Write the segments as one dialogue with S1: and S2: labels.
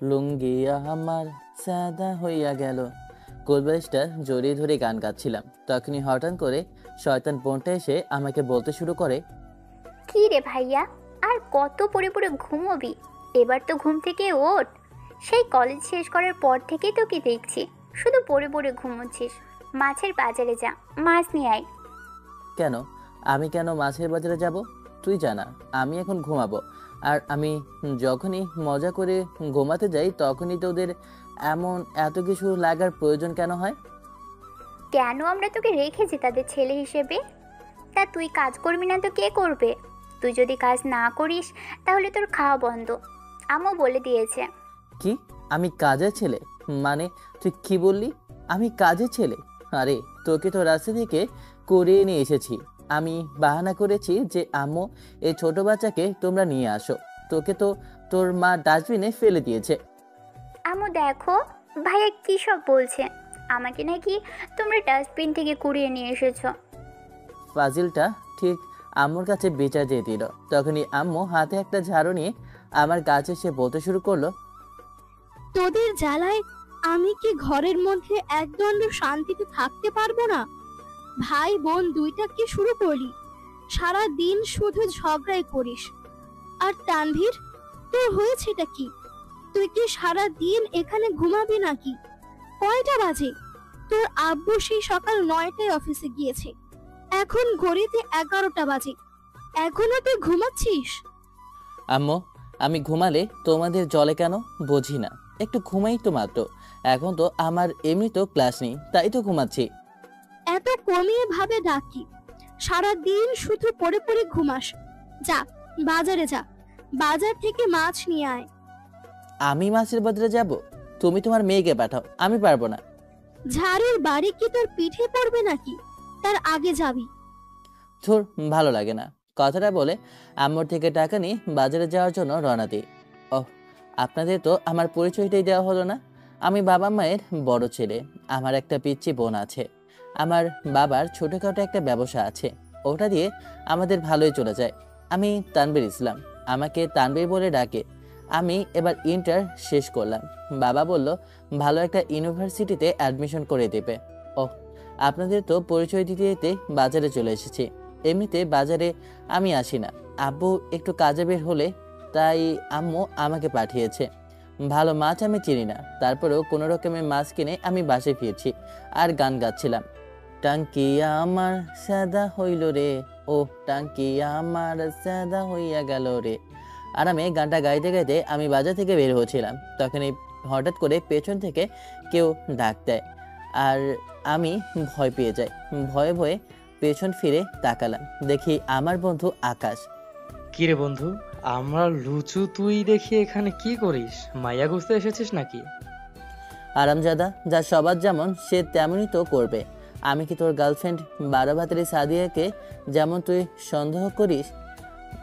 S1: লুঙ্গি আমার সাদা হইয়া গেল। কোলবালিশটা জড়িয়ে ধরে গান গাচ্ছিলাম, তখনই হঠাৎ করে শয়তান বোনটা এসে আমাকে বলতে শুরু করে,
S2: কি রে ভাইয়া, আর কত পড়ে পড়ে ঘুমোবি? এবার তো ঘুম থেকে ওঠ। সেই কলেজ শেষ করার পর থেকেই তোকে দেখছি শুধু পড়ে পড়ে ঘুমোচ্ছিস। মাছের বাজারে যা, মাছ নিয়ে আয়।
S1: কেন? আমি কেন মাছের বাজারে যাব? তুই জানা আমি এখন ঘুমাবো। আর আমি যখনই মজা করে ঘুমাতে যাই তখনই তোদের এত কিছু লাগার প্রয়োজন কেন হয়?
S2: কেন আমরা তোকে রেখেছি তাদের ছেলে হিসেবে? তা তুই কাজ করবি না তো কে করবে? তুই যদি কাজ না করিস তাহলে তোর খাওয়া বন্ধ, আম্মু বলে দিয়েছে।
S1: কি? আমি কাজের ছেলে? মানে তুই কি বললি? আমি কাজের ছেলে? আরে তোকে তো রাস্তা থেকে করে নিয়ে এসেছি। আমি বাহানা করেছি যে আম্মু এই ছোট বাচ্চাকে তোমরা নিয়ে আসো। তোকে তো তোর মা ডাস্টবিনে ফেলে দিয়েছে।
S2: আম্মু দেখো, ভাইয়া কী সব বলছে। আমাকে নাকি তোমরা ডাস্টবিন থেকে কুড়িয়ে নিয়ে এসেছো।
S1: ফাজিলটা ঠিক আম্মুর কাছে বিচার দিয়ে দিল। তখনই আম্মু হাতে একটা ঝাড়ু নিয়ে আমার কাছে এসে বলতে শুরু করলো,
S3: তোদের জ্বালায় আমি কি ঘরের মধ্যে একদণ্ড শান্তিতে থাকতে পারবো না? ভাই বোন দুইটা কি শুরু করলি? সারা দিন শুধু ঝগড়াই করিস। আর তানভীর, তোর হয়েছেটা কি? তুই কি সারা দিন এখানে ঘুমাবি নাকি? কয়টা বাজে? তোর আব্বু সেই সকাল 9টায় অফিসে গিয়েছে, এখন ঘড়িতে 11টা বাজে, এখনো তুই ঘুমাচ্ছিস?
S1: আম্মু আমি ঘুমালে তোমাদের জলে কেন বুঝি না। একটু ঘুমাই তো মাত্র। এখন তো আমার এমনি তো ক্লাস নেই, তাই তো ঘুমাচ্ছি।
S3: এত কমিয়ে ভাবে ডাকি? সারা দিন শুধু পড়ে পড়ে ঘুমাস। যা, বাজারে যা, বাজার থেকে মাছ নিয়ে আয়।
S1: আমি মাছের বাজারে যাব? তুমি তোমার মেয়েকে পাঠাও, আমি পারবো না।
S3: ঝাড়ুর বাড়ি কি তোর পিঠে পড়বে নাকি? তার আগে যাবি।
S1: ধুর, ভালো লাগে না। কথাটা বলে আম্মুর থেকে টাকা নিয়ে বাজারে যাওয়ার জন্য রওনা দিই। ওহ, আপনাদের তো আমার পরিচয়টাই দেওয়া হলো না। আমি বাবা মায়ের বড় ছেলে। আমার একটা পিচ্চি বোন আছে। আমার বাবার ছোটোখাটো একটা ব্যবসা আছে, ওটা দিয়ে আমাদের ভালোই চলে যায়। আমি তানভীর ইসলাম, আমাকে তানভীর বলে ডাকে। আমি এবার ইন্টার শেষ করলাম। বাবা বলল ভালো একটা ইউনিভার্সিটিতে অ্যাডমিশন করে দেবে। ওহ, আপনাদের তো পরিচয় দিতে দিতে বাজারে চলে এসেছি। এমনিতে বাজারে আমি আসি না, আব্বু একটু কাজে বের হলে তাই আম্মু আমাকে পাঠিয়েছে। ভালো মাছ আমি চিনি না, তারপরেও কোনো রকমের মাছ কিনে আমি বাসায় ফিরছি আর গান গাচ্ছিলাম। টাঙ্কি আমার সাদা হইল রে, ও টাঙ্কি আমার সাদা হইয়া গেল রে। আর আমি গানটা গাইতে গাইতে আমি বাজার থেকে বের হচ্ছিলাম, তখনই হঠাৎ করে পেছন থেকে কেউ ডাক দেয় আর আমি ভয় পেয়ে যাই। ভয়ে ভয়ে পেছন ফিরে তাকালাম, দেখি আমার বন্ধু আকাশ।
S4: কিরে বন্ধু, আমরা লুচু, তুই দেখি এখানে কি করিস? মাইয়া খুঁজতে এসেছিস নাকি?
S1: আরামজাদা, যা সবার যেমন সে তেমনই তো করবে। আমি কি তোর গার্লফ্রেন্ড বারোভাতেরি সাদিয়াকে যেমন তুই সন্দেহ করিস,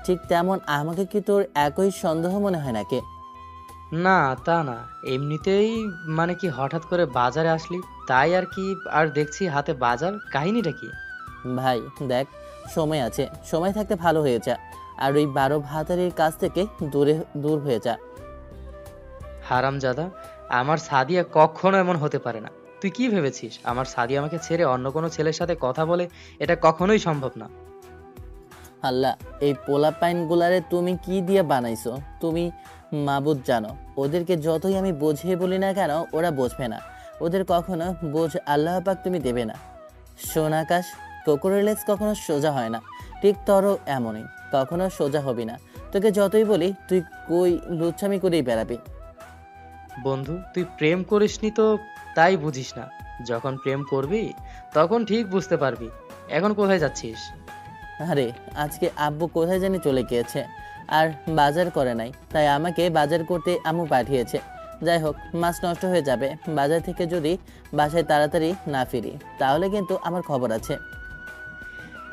S1: ঠিক তেমন আমাকে কি তোর একই সন্দেহ মনে হয় নাকি?
S4: না তা না, এমনিতেই মানে কি হঠাৎ করে বাজারে আসলি তাই আর কি। আর দেখছি হাতে বাজার, কাহিনীটা কি?
S1: ভাই দেখ, সময় আছে, সময় থাকতে ভালো হয়ে যা, আর ওই বারো ভাতারির কাছ থেকে দূর হয়ে যা।
S4: হারামজাদা, আমার সাদিয়া কখনো এমন হতে পারে না। তুই কি ভেবেছিস আমার সাদিয়া আমাকে ছেড়ে অন্য কোনো ছেলের সাথে কথা বলে? এটা কখনোই সম্ভব না।
S1: আল্লাহ, এই পোলাপাইন গুলারে তুমি কি দিয়ে বানাইছো? তুমি মাবুদ জানো, ওদেরকে যতই আমি বুঝিয়ে বলি না কেন ওরা বুঝবে না। ওদের কখনো বোঝ আল্লাহ পাক তুমি দেবে না। শোন আকাশ, কুকুরের লেজ কখনো সোজা হয় না, ঠিক তরও এমনই, কখনো সোজা হবি না। তোকে যতই বলি তুই কই লুচ্ছামি করেই বেড়াবি।
S4: বন্ধু, তুই প্রেম করিসনি তো তাই বুঝিস না। যখন প্রেম করবি তখন ঠিক বুঝতে পারবি। এখন কোথায় যাচ্ছিস?
S1: আরে আজকে আব্বু কোথায় জানি চলে গিয়েছে, আর বাজার করে নাই, তাই আমাকে বাজার করতে আম্মু পাঠিয়েছে। যাই হোক, মাছ নষ্ট হয়ে যাবে বাজার থেকে যদি বাসায় তাড়াতাড়ি না ফিরি, তাহলে কিন্তু আমার খবর আছে।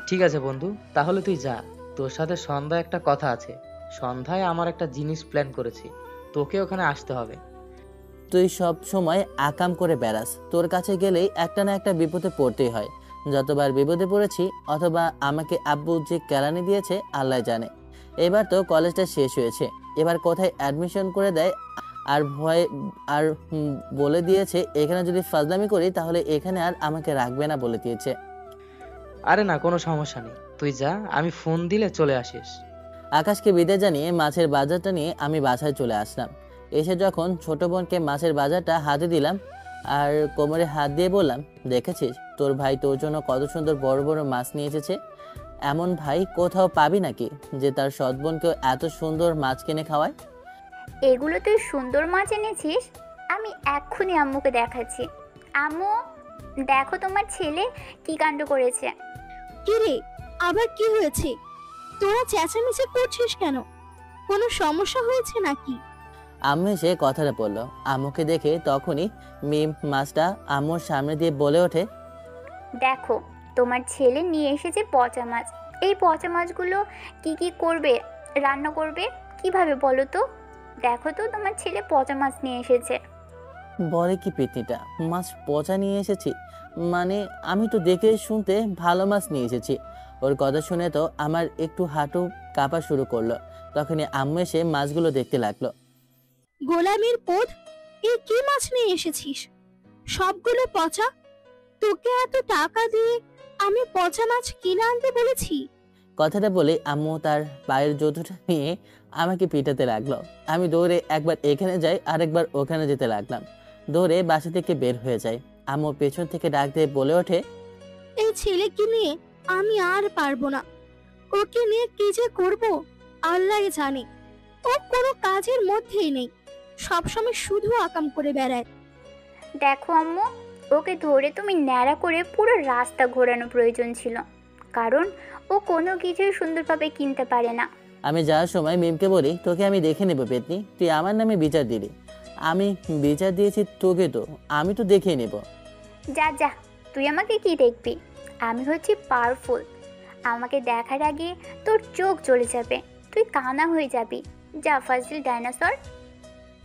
S4: ঠিক আছে বন্ধু, তাহলে তুই যা। তোর সাথে সন্ধ্যায় একটা কথা আছে। সন্ধ্যায় আমার একটা জিনিস প্ল্যান করেছি, তোকে ওখানে আসতে হবে।
S1: তুই সব সময় আকাম করে বেড়াস, তোর কাছে গেলেই একটা না একটা বিপদে পড়তেই হয়। যতবার বিপদে পড়েছি, অথবা আমাকে আব্বু যে কেলানি দিয়েছে আল্লাহ জানে। এবার তো কলেজটা শেষ হয়েছে, এবার কোথায় অ্যাডমিশন করে দেয় আর ভয় আর বলে দিয়েছে এখানে যদি ফাজলামি করি তাহলে এখানে আর আমাকে রাখবে না বলে দিয়েছে।
S4: আরে না, কোনো সমস্যা নেই, তুই যা, আমি ফোন দিলে চলে আসিস।
S1: আকাশকে বিদায় জানিয়ে মাছের বাজারটা নিয়ে আমি বাসায় চলে আসলাম। এসে যখন ছোট বোনকে মাছের বাজারটা হাতে দিলাম আর কোমরে হাত দিয়ে বললাম, দেখেছিস তোর ভাই তোর জন্য কত সুন্দর বড় বড় মাছ নিয়ে এসেছে। এমন ভাই কোথাও পাবি নাকি যে তার সৎ বোনকেও এত সুন্দর মাছ কিনে খাওয়ায়।
S2: এগুলো তুই সুন্দর মাছ এনেছিস? আমি এক্ষুনি আম্মুকে দেখাচ্ছি। আম্মু, দেখো তোমার ছেলে কি কাণ্ড করেছে।
S3: কি রে, আবার কি হয়েছে? তোরা চেঁচামেচি করছিস কেন? কোনো সমস্যা হয়েছে নাকি?
S1: আম্মু এসে কথাটা বললো। আম্মুকে দেখে তখনই মিম মাছটা আম্মুর সামনে দিয়ে বলে ওঠে,
S2: দেখো তোমার ছেলে নিয়ে এসেছে পচা মাছ। এই পচা মাছগুলো কি কি করবে, রান্না করবে কিভাবে বলো তো? দেখো তো তোমার ছেলে পচা মাছ নিয়ে এসেছে।
S1: বলে কি পেতনিটা, মাছ পচা নিয়ে এসেছি? মানে আমি তো দেখে শুনতে ভালো মাছ নিয়ে এসেছি। ওর কথা শুনে তো আমার একটু হাঁটু কাঁপা শুরু করলো। তখনই আম্মু এসে মাছগুলো দেখতে লাগলো।
S3: গোলামির পোদ, এই কি মাছ নিয়ে এসেছিস? সবগুলো পচা। তোকে এত টাকা দিয়ে আমি পচা মাছ কিনে আনতে বলেছি?
S1: কথাটা বলে আম্মু তার পায়ের জুতোটা নিয়ে আমাকে পিটাতে লাগলো। আমি দৌড়ে একবার এখানে যাই আর একবার ওখানে যেতে লাগলাম। দৌড়ে বাসা থেকে বের হয়ে যায়। আম্মু পেছন থেকে ডাক দিয়ে বলে ওঠে,
S3: এই ছেলেকে নিয়ে আমি আর পারবো না। ওকে নিয়ে কি যে করব আল্লাহ জানে। ও কোনো কাজের মধ্যেই নেই, সবসময় শুধু আকাম করে বেড়ায়।
S2: দেখো আম্মু, ওকে ধরে তুমি ন্যাড়া করে পুরো রাস্তা ঘোরানো প্রয়োজন ছিল, কারণ ও কোনো কিছুই সুন্দরভাবে কিনতে পারে না।
S1: আমি যাওয়ার সময় মিমকে বলি, তোকে আমি দেখে নেবো পেতনি, তুই আমার নামে বিচার দিলি। আমি বিচার দিয়েছি তোকে, তো আমি তো দেখে নেব।
S2: যা যা, তুই আমাকে কি দেখবি? আমি হচ্ছি পাওয়ারফুল। আমাকে দেখার আগে তোর চোখ জ্বলে যাবে, তুই কানা হয়ে যাবি। যা ফাজিল ডাইনোসর।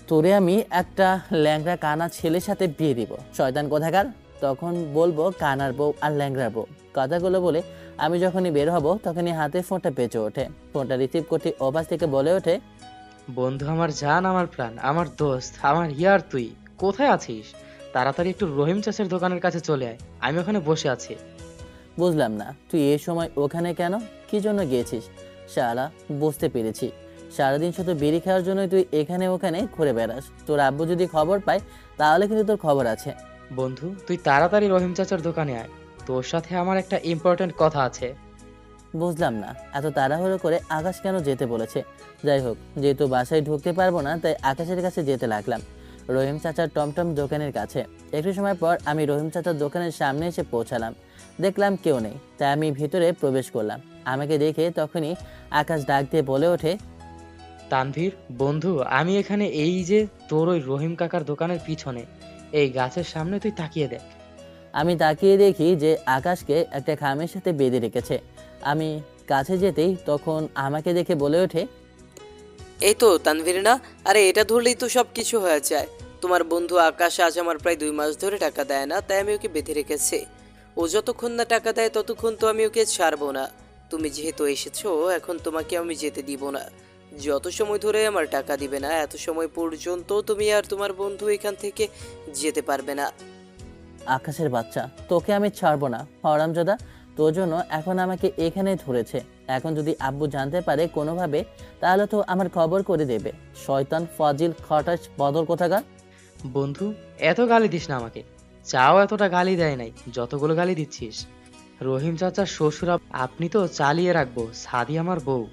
S1: তোরে আমি একটা ল্যাংড়া কানা ছেলের সাথে বিয়ে দিব, শয়তান কোথাকার। তখন বলবো কানার বউ আর ল্যাংড়ার বউ। কথাগুলো বলে আমি যখনই বের হব তখনই হাতে ফোনটা বেঁচে ওঠে। ফোনটা রিসিভ করতে ওপাশ থেকে বলে ওঠে,
S4: বন্ধু আমার জান, আমার প্রাণ, আমার দোস্ত, আমার ইয়ার, তুই কোথায় আছিস? তাড়াতাড়ি একটু রহিম চাষের দোকানের কাছে চলে আয়, আমি ওখানে বসে আছি।
S1: বুঝলাম না তুই এই সময় ওখানে কেন, কি জন্য গিয়েছিস? শালা, বুঝতে পেরেছি, সারাদিন শুধু বিড়ি খাওয়ার জন্যই তুই এখানে ওখানে ঘুরে বেড়াস। তোর আব্বু যদি খবর পায় তাহলে কিন্তু তোর খবর আছে।
S4: বন্ধু তুই তাড়াতাড়ি রহিম চাচার দোকানে আয়, তোর সাথে আমার একটা ইম্পর্টেন্ট কথা আছে।
S1: বুঝলাম না এত তাড়াহুড়ো করে আকাশ কেন যেতে বলেছে। যাই হোক, যেহেতু বাসায় ঢুকতে পারবো না তাই আকাশের কাছে যেতে লাগলাম, রহিম চাচার টমটম দোকানের কাছে। একটু সময় পর আমি রহিম চাচার দোকানের সামনে এসে পৌঁছালাম। দেখলাম কেউ নেই, তাই আমি ভিতরে প্রবেশ করলাম। আমাকে দেখে তখনই আকাশ ডাক দিয়ে বলে ওঠে,
S4: তানভীর বন্ধু, আমি এখানে, এই যে তোর ওই রহিম কাকার দোকানের পিছনে এই গাছের সামনে, তুই তাকিয়ে দেখ।
S1: আমি তাকিয়ে দেখি যে আকাশকে একটা খামের সাথে বেঁধে রেখেছে। আমি কাছে যেতেই তখন আমাকে দেখে বলে ওঠে,
S5: এই তো তানভীর না? আরে এটা ধরলেই তো সব কিছু হয়ে যায়। তোমার বন্ধু আকাশ আজ আমার প্রায় 2 মাস ধরে টাকা দেয় না, তাই আমি ওকে বেঁধে রেখেছি। ও যতক্ষণ না টাকা দেয় ততক্ষণ তো আমি ওকে ছাড়বো না। তুমি যেহেতু এসেছো, এখন তোমাকে আমি যেতে দিব না। যত সময় ধরে আমার টাকা দিবে না, এত সময় পর্যন্ত তুমি আর তোমার বন্ধু এখান থেকে যেতে পারবে না।
S1: আকাশের বাচ্চা, তোকে আমি ছাড়বো না হারামজাদা। তোর জন্য এখন আমাকে এখানে ধরেছে। এখন যদি আব্বু জানতে পারে কোনোভাবে তাহলে তো আমার খবর করে দেবে। শয়তান ফাজিল খটাস বদর কোথাকার।
S4: বন্ধু এত গালি দিস না আমাকে, চাও এতটা গালি দেয় নাই যতগুলো গালি দিচ্ছিস। রহিম চাচার শ্বশুর আপনি তো চালিয়ে রাখবো, সাদি আমার বউ।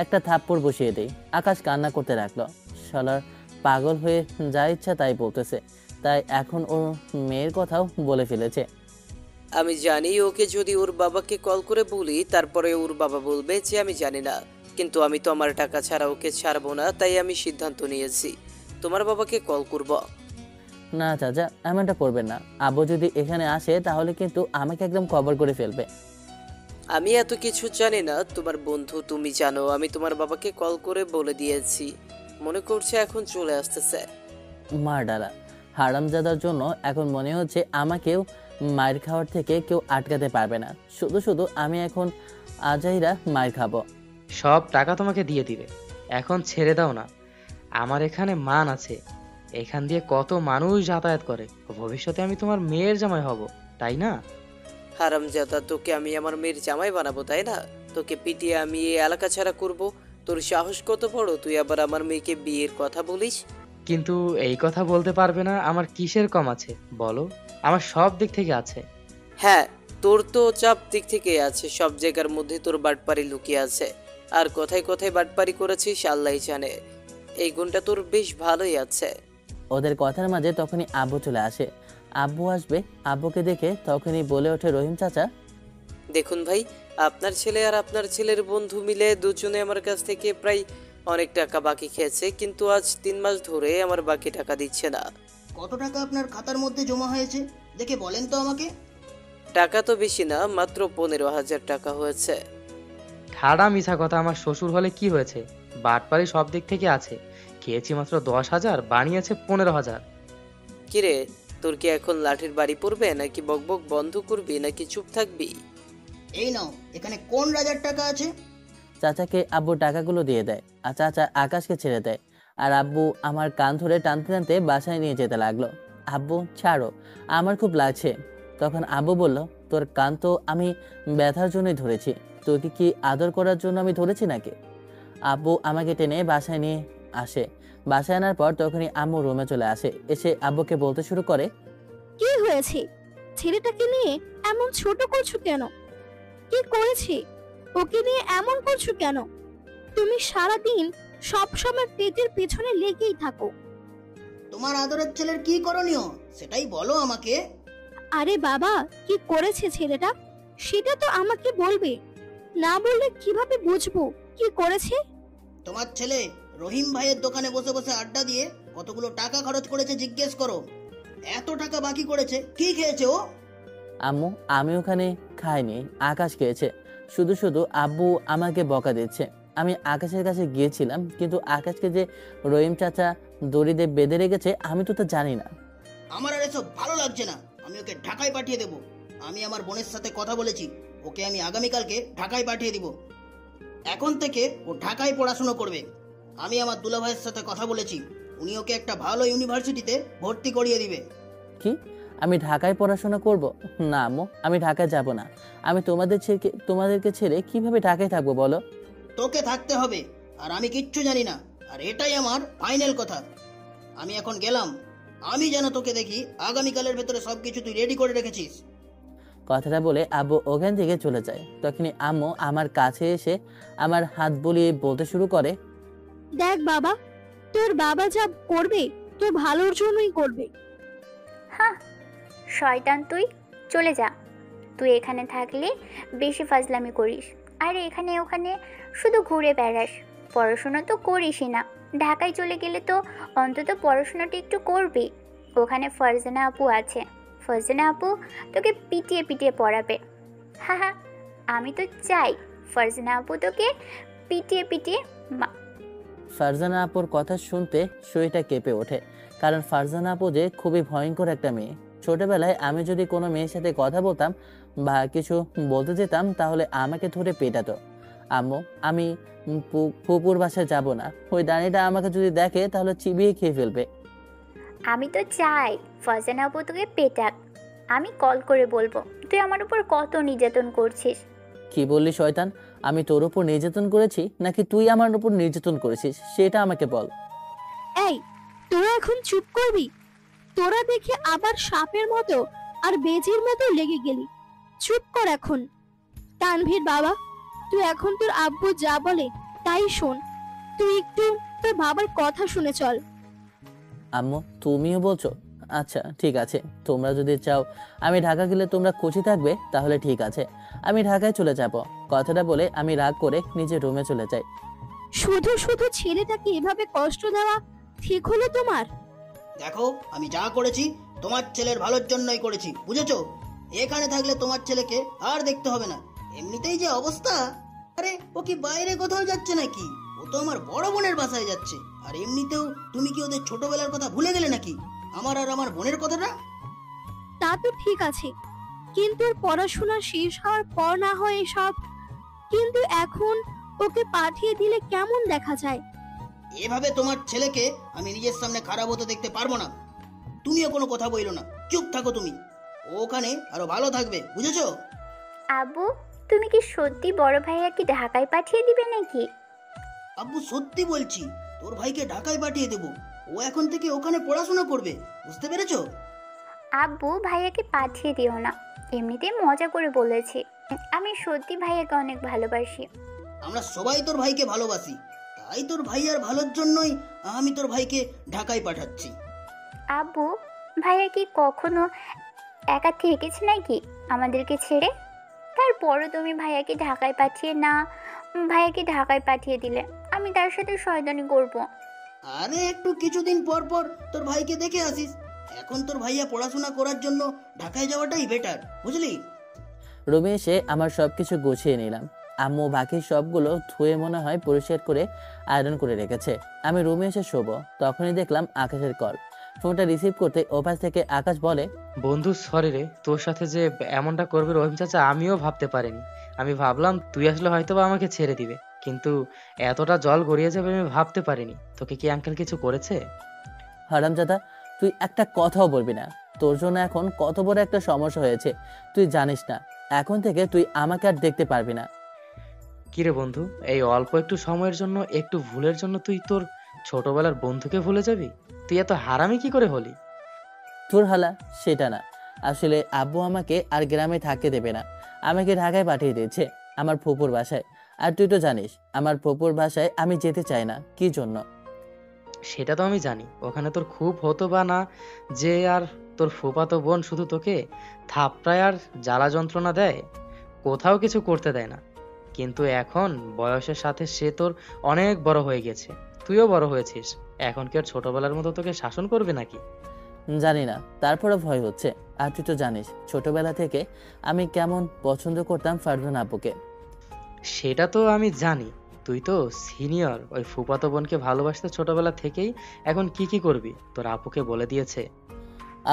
S1: একটা থাপ্পড় বসিয়ে দেই। আকাশ কান্না করতে লাগলো। শালার পাগল হয়ে যা ইচ্ছা তাই বলতেছে, তাই এখন ওর মেয়ের কথাও বলে ফেলেছে।
S5: আমি জানি ওকে যদি ওর বাবাকে কল করে বলি, তারপরে ওর বাবা বলবে যে আমি জানি না। কিন্তু আমি তো আমার টাকা ছাড়া ওকে ছাড়বো না, তাই আমি সিদ্ধান্ত নিয়েছি তোমার বাবাকে কল করব।
S1: না চাচা, এমনটা করবেন না। আব্বু যদি এখানে আসে তাহলে কিন্তু আমাকে একদম কভার করে ফেলবে।
S5: আমি এত কিছু জানি না, তোমার বন্ধু তুমি জানো। আমি তোমার বাবাকে কল করে বলে দিয়েছি, মনে করছে এখন চলে আসতেছে।
S1: মার ডালা হারামজাদার জন্য এখন মনে হচ্ছে আমাকেও মায়ের খাওয়ার থেকে কেউ আটকাতে পারবে না। শুধু শুধু আমি এখন আজাইরা মায়ের খাবো।
S4: সব টাকা তোমাকে দিয়ে দিবে, এখন ছেড়ে দাও না। আমার এখানে মান আছে, এখান দিয়ে কত মানুষ যাতায়াত করে। ভবিষ্যতে আমি তোমার মেয়ের জামাই হব, তাই না?
S5: হারামজাদা, তোকে আমি আমার মেয়ের জামাই বানাবো তাই না? তোকে পিটিয়ে আমি এই এলাকা ছাড়া করব? তোর সাহস কত বড়, তুই আবার আমার মেয়েকে বিয়ের কথা বলিস?
S4: কিন্তু এই কথা বলতে পারবে না আমার কিসের কম আছে বলো? আমার সব দিক থেকে আছে।
S5: হ্যাঁ, তোর তো চাপ দিক থেকে আছে, সব জায়গার মধ্যে তোর বাটপারি লুকিয়ে আছে। আর কোথায় কোথায় বাটপারি করেছিস আল্লাহই জানে। এই গুণটা তোর বেশ ভালোই আছে।
S1: ওদের কথার মাঝে তখনই আব্বু চলে আসে। আব্বু আসবে, আব্বুকে দেখে তখনই বলে ওঠে রহিম চাচা,
S5: দেখুন ভাই, আপনার ছেলে আর আপনার ছেলের বন্ধু মিলে দুজনে আমার কাছ থেকে প্রায় অনেক টাকা বাকি খেয়েছে, কিন্তু আজ 3 মাস ধরে আমার বাকি টাকা দিচ্ছে না।
S6: কত টাকা আপনার খাতার মধ্যে জমা হয়েছে দেখে বলেন তো আমাকে।
S5: টাকা তো বেশি না, মাত্র 15,000 টাকা হয়েছে।
S4: ঠাড়া মিছা কথা, আমার শ্বশুর হলে কি হয়েছে? বাটপারি সব দিক থেকে আছে, খেয়েছি মাত্র 10,000, বানিয়েছে 15,000।
S5: কিরে, তোর কি এখন লাঠির বাড়ি পড়বে, নাকি বকবক বন্ধ করবি, নাকি চুপ থাকবি?
S6: এই নাও, এখানে কোন রাজার টাকা আছে?
S1: চাচাকে আব্বু টাকাগুলো দিয়ে দেয় আর চাচা আকাশকে ছেড়ে দেয়। আর আব্বু আমার কান ধরে টানতে টানতে বাসায় নিয়ে যেতে লাগলো। আব্বু ছাড়ো, আমার খুব লাগছে। তখন আব্বু বলল, তোর কান তো আমি ব্যথার জন্যই ধরেছি, তোকে কি আদর করার জন্য আমি ধরেছি নাকি? আব্বু আমাকে টেনে বাসায় নিয়ে আসে। বাসায় আনার পর তখনই আম্মু রুমে চলে আসে। এসে আব্বুকে বলতে শুরু করে,
S3: কি হয়েছে? ছেলেটাকে নিয়ে এমন ছোট করছো কেন? কি করেছে? ওকে নিয়ে এমন করছো কেন? তুমি সারাদিন সবসময় পেটের পেছনে লেগেই থাকো।
S6: তোমার আদরের ছেলের কি করণীয় সেটাই বলো আমাকে।
S3: আরে বাবা, কি করেছে ছেলেটা সেটা তো আমাকে বলবে, না বললে কিভাবে বুঝবো কি করেছে?
S6: তোমার ছেলে রহিম ভাইয়ের দোকানে বসে বসে আড্ডা দিয়ে কতগুলো টাকা খরচ করেছে জিজ্ঞেস করো। এত টাকা বাকি করেছে, কি খেয়েছে ও?
S1: আম্মু আমি ওখানে খাইনি, আকাশ খেয়েছে। শুধু শুধু আব্বু আমাকে বকা দিচ্ছে। আমি আকাশের কাছে গিয়েছিলাম, কিন্তু আকাশকে যে রহিম চাচা দড়িতে বেঁধে রেখেছে আমি তো তা জানি না।
S6: আমার আর এসব ভালো লাগছে না, আমি ওকে ঢাকায় পাঠিয়ে দেবো। আমি আমার বোনের সাথে কথা বলেছি, ওকে আমি আগামীকালকে ঢাকায় পাঠিয়ে দিব। এখন থেকে ও ঢাকায় পড়াশোনা করবে। আমি আমার দুলাভাইয়ের সাথে কথা বলেছি, উনি ওকে একটা ভালো ইউনিভার্সিটিতে ভর্তি করিয়ে দিবে।
S1: কি, আমি ঢাকায় পড়াশোনা করব? না আম্মু, আমি ঢাকায় যাব না। আমি তোমাদেরকে ছেড়ে কিভাবে ঢাকায় থাকবো বলো?
S6: তোকে থাকতে হবে, আর আমি কিচ্ছু জানি না, আর এটাই আমার ফাইনাল কথা। আমি এখন গেলাম, আমি যেন তোকে দেখি আগামীকালের ভেতরে সবকিছু তুই রেডি করে রেখেছিস।
S1: কথাটা বলে আব্বু ওখান থেকে চলে যায়। তখনই আম্মু আমার কাছে এসে আমার হাত বুলিয়ে বলতে শুরু করে,
S3: দেখ বাবা, তোর বাবা যা করবে তোর ভালোর জন্যই করবে।
S2: হ্যাঁ, শয়তান তুই, চলে যা। তুই এখানে থাকলে বেশি ফাজলামি করিস, আর এখানে ওখানে শুধু ঘুরে বেড়াস, পড়াশোনা তো করিসই না। ঢাকায় চলে গেলে তো অন্তত পড়াশোনাটা একটু করবি। ওখানে ফারজানা আপু আছে, ফারজানা আপু তোকে পিটিয়ে পিটিয়ে পড়াবে। হ্যাঁ হ্যাঁ, আমি তো চাই ফারজানা আপু তোকে পিটিয়ে পিটিয়ে
S1: ফারজানা আপুর কথা শুনতে শরীরটা কেঁপে ওঠে, কারণ ফারজানা আপু যে খুবই ভয়ঙ্কর একটা মেয়ে। ছোটবেলায় আমি যদি কোনো মেয়ের সাথে কথা বলতাম বা কিছু বলতে যেতাম তাহলে আমাকে ধরে পেটাতো। আম্মু আমি ফুপুর বাসায় যাব না, ওই ডানিটা আমাকে যদি দেখে তাহলে চিবিয়ে খেয়ে ফেলবে।
S2: আমি তো চাই ফারজানা আপু তোকে পেটাক। আমি কল করে বলবো তুই আমার উপর কত নির্যাতন করছিস।
S1: কি বললি শয়তান? আমি তোর উপর নির্যাতন করেছি নাকি তুই আমার উপর নির্যাতন করেছিস সেটা আমাকে বল।
S3: এই, তোরা এখন চুপ করবি? তোরা দেখে আবার সাপের মতো আর বেজির মতো লেগে গেলি। চুপ কর এখন। তানভীর বাবা, তুই এখন তোর আব্বু যা বলে তাই শোন। তুই একটু তোর বাবার কথা শুনে চল।
S1: আম্মু তুমিও বলছো? আচ্ছা ঠিক আছে, তোমরা যদি চাও আমি ঢাকা গেলে তোমরা খুশি থাকবে তাহলে ঠিক আছে, আমি ঢাকায় চলে যাব। কথাটা বলে আমি রাগ করে নিজের রুমে চলে যাই।
S3: শুধু শুধু ছেলেটাকে এভাবে কষ্ট দেওয়া ঠিক হলো তোমার?
S6: দেখো, আমি যা করেছি তোমার ছেলের ভালোর জন্যই করেছি, বুঝেছো? এখানে থাকলে তোমার ছেলেকে আর দেখতে হবে না। এমনিতেই যে অবস্থা, আরে ও কি বাইরে কোথাও যাচ্ছে নাকি? ও তো আমার বড় বোনের বাসায় যাচ্ছে। আর এমনিতেও তুমি কি ওদের ছোটবেলার কথা ভুলে গেলে নাকি, আমার আর আমার বোনের কথাটা?
S3: তা তো ঠিক আছে, কিন্তু পড়াশোনা শেষ হওয়ার পর না হয় সব, কিন্তু এখন ওকে পাঠিয়ে দিলে কেমন দেখা যায়?
S6: এভাবে তোমার ছেলেকে আমি নিজের সামনে খারাপ হতে দেখতে পারবো না। তুমিও কোনো কথা বইলো না, চুপ থাকো তুমি। ও ওখানে আরো ভালো থাকবে, বুঝেছো?
S2: আব্বু, তুমি কি সত্যি বড় ভাইয়াকে ঢাকায় পাঠিয়ে দিবে নাকি?
S6: আব্বু সত্যি বলছি, তোর ভাইকে ঢাকায় পাঠিয়ে দেবো। ও এখন থেকে ওখানে পড়াশোনা করবে, বুঝতে পেরেছো?
S2: আব্বু, ভাইয়াকে পাঠিয়ে দিও না, এমনিতেই মজা করে বলেছি। আমি সত্যি ভাইয়াকে অনেক ভালোবাসি।
S6: আমরা সবাই তোর ভাইকে ভালোবাসি, তাই তোর ভাইয়ার ভালোর জন্যই আমি তোর ভাইকে ঢাকায় পাঠাচ্ছি।
S2: আব্বু, ভাইয়া কি কখনো একা থেকেছে নাকি আমাদেরকে ছেড়ে? তারপরও তুমি ভাইয়াকে ঢাকায় পাঠিয়ে দিলে আমি তার সাথে শয়তানি করব।
S6: আরে একটু কিছুদিন পর পর তোর ভাইকে দেখে আসিস। এখন তোর ভাইয়া পড়াশোনা করার জন্য ঢাকায় যাওয়াটাই বেটার, বুঝলি?
S1: রুমে এসে আমার সব কিছু গুছিয়ে নিলাম। আম্মু বাকি সবগুলো ধুয়ে মনে হয় পরিষ্কার করে আয়রন করে রেখেছে। আমি রুমে এসে শোবো, তখনই দেখলাম আকাশের কল। ফোনটা রিসিভ করতে ওপাশ থেকে আকাশ বলে,
S4: বন্ধু সরি রে, তোর সাথে যে এমনটা করবে রহিম চাচা আমিও ভাবতে পারিনি। আমি ভাবলাম তুই আসলে হয়তো বা আমাকে ছেড়ে দিবে, কিন্তু এতটা জল গড়িয়ে যাবে আমি ভাবতে পারিনি। তোকে কি আঙ্কেল কিছু করেছে?
S1: হারামজাদা, তুই একটা কথাও বলবি না। তোর জন্য এখন কত বড় একটা সমস্যা হয়েছে তুই জানিস না। এখন থেকে তুই আমাকে আর দেখতে পারবি না।
S4: কিরে বন্ধু, এই অল্প একটু সময়ের জন্য, একটু ভুলের জন্য তুই তোর ছোটবেলার বন্ধুকে ভুলে যাবি? তুই এত হারামি কি করে হলি?
S1: তোর হালা সেটা না, আসলে আব্বু আমাকে আর গ্রামে থাকতে দেবে না। আমাকে ঢাকায় পাঠিয়ে দিয়েছে আমার ফুপুর বাসায়। আর তুই তো জানিস আমার ফুপুর বাসায় আমি যেতে চাই না। কি জন্য?
S4: সেটা তো আমি জানি, ওখানে তোর খুব হতো বা না যে আর তোর ফুফাতো বোন শুধু তোকে থাপড়ায় আর জ্বালা যন্ত্রণা দেয়, কোথাও কিছু করতে দেয় না। কিন্তু এখন বয়সের সাথে সে তোর অনেক বড় হয়ে গেছে, তুইও বড় হয়েছিস। এখন কি আর ছোটবেলার মতো তোকে শাসন করবে নাকি?
S1: জানি না, তারপরে ভয় হচ্ছে। আর তুই তো জানিস ছোটবেলা থেকে আমি কেমন পছন্দ করতাম ফারজানা আপুকে।
S4: সেটা তো আমি জানি, তুই তো সিনিয়র, ওই ফুফাতো বোনকে ভালোবাসতে ছোটবেলা থেকেই। এখন কি কি করবি তোর আপুকে বলে দিয়েছে?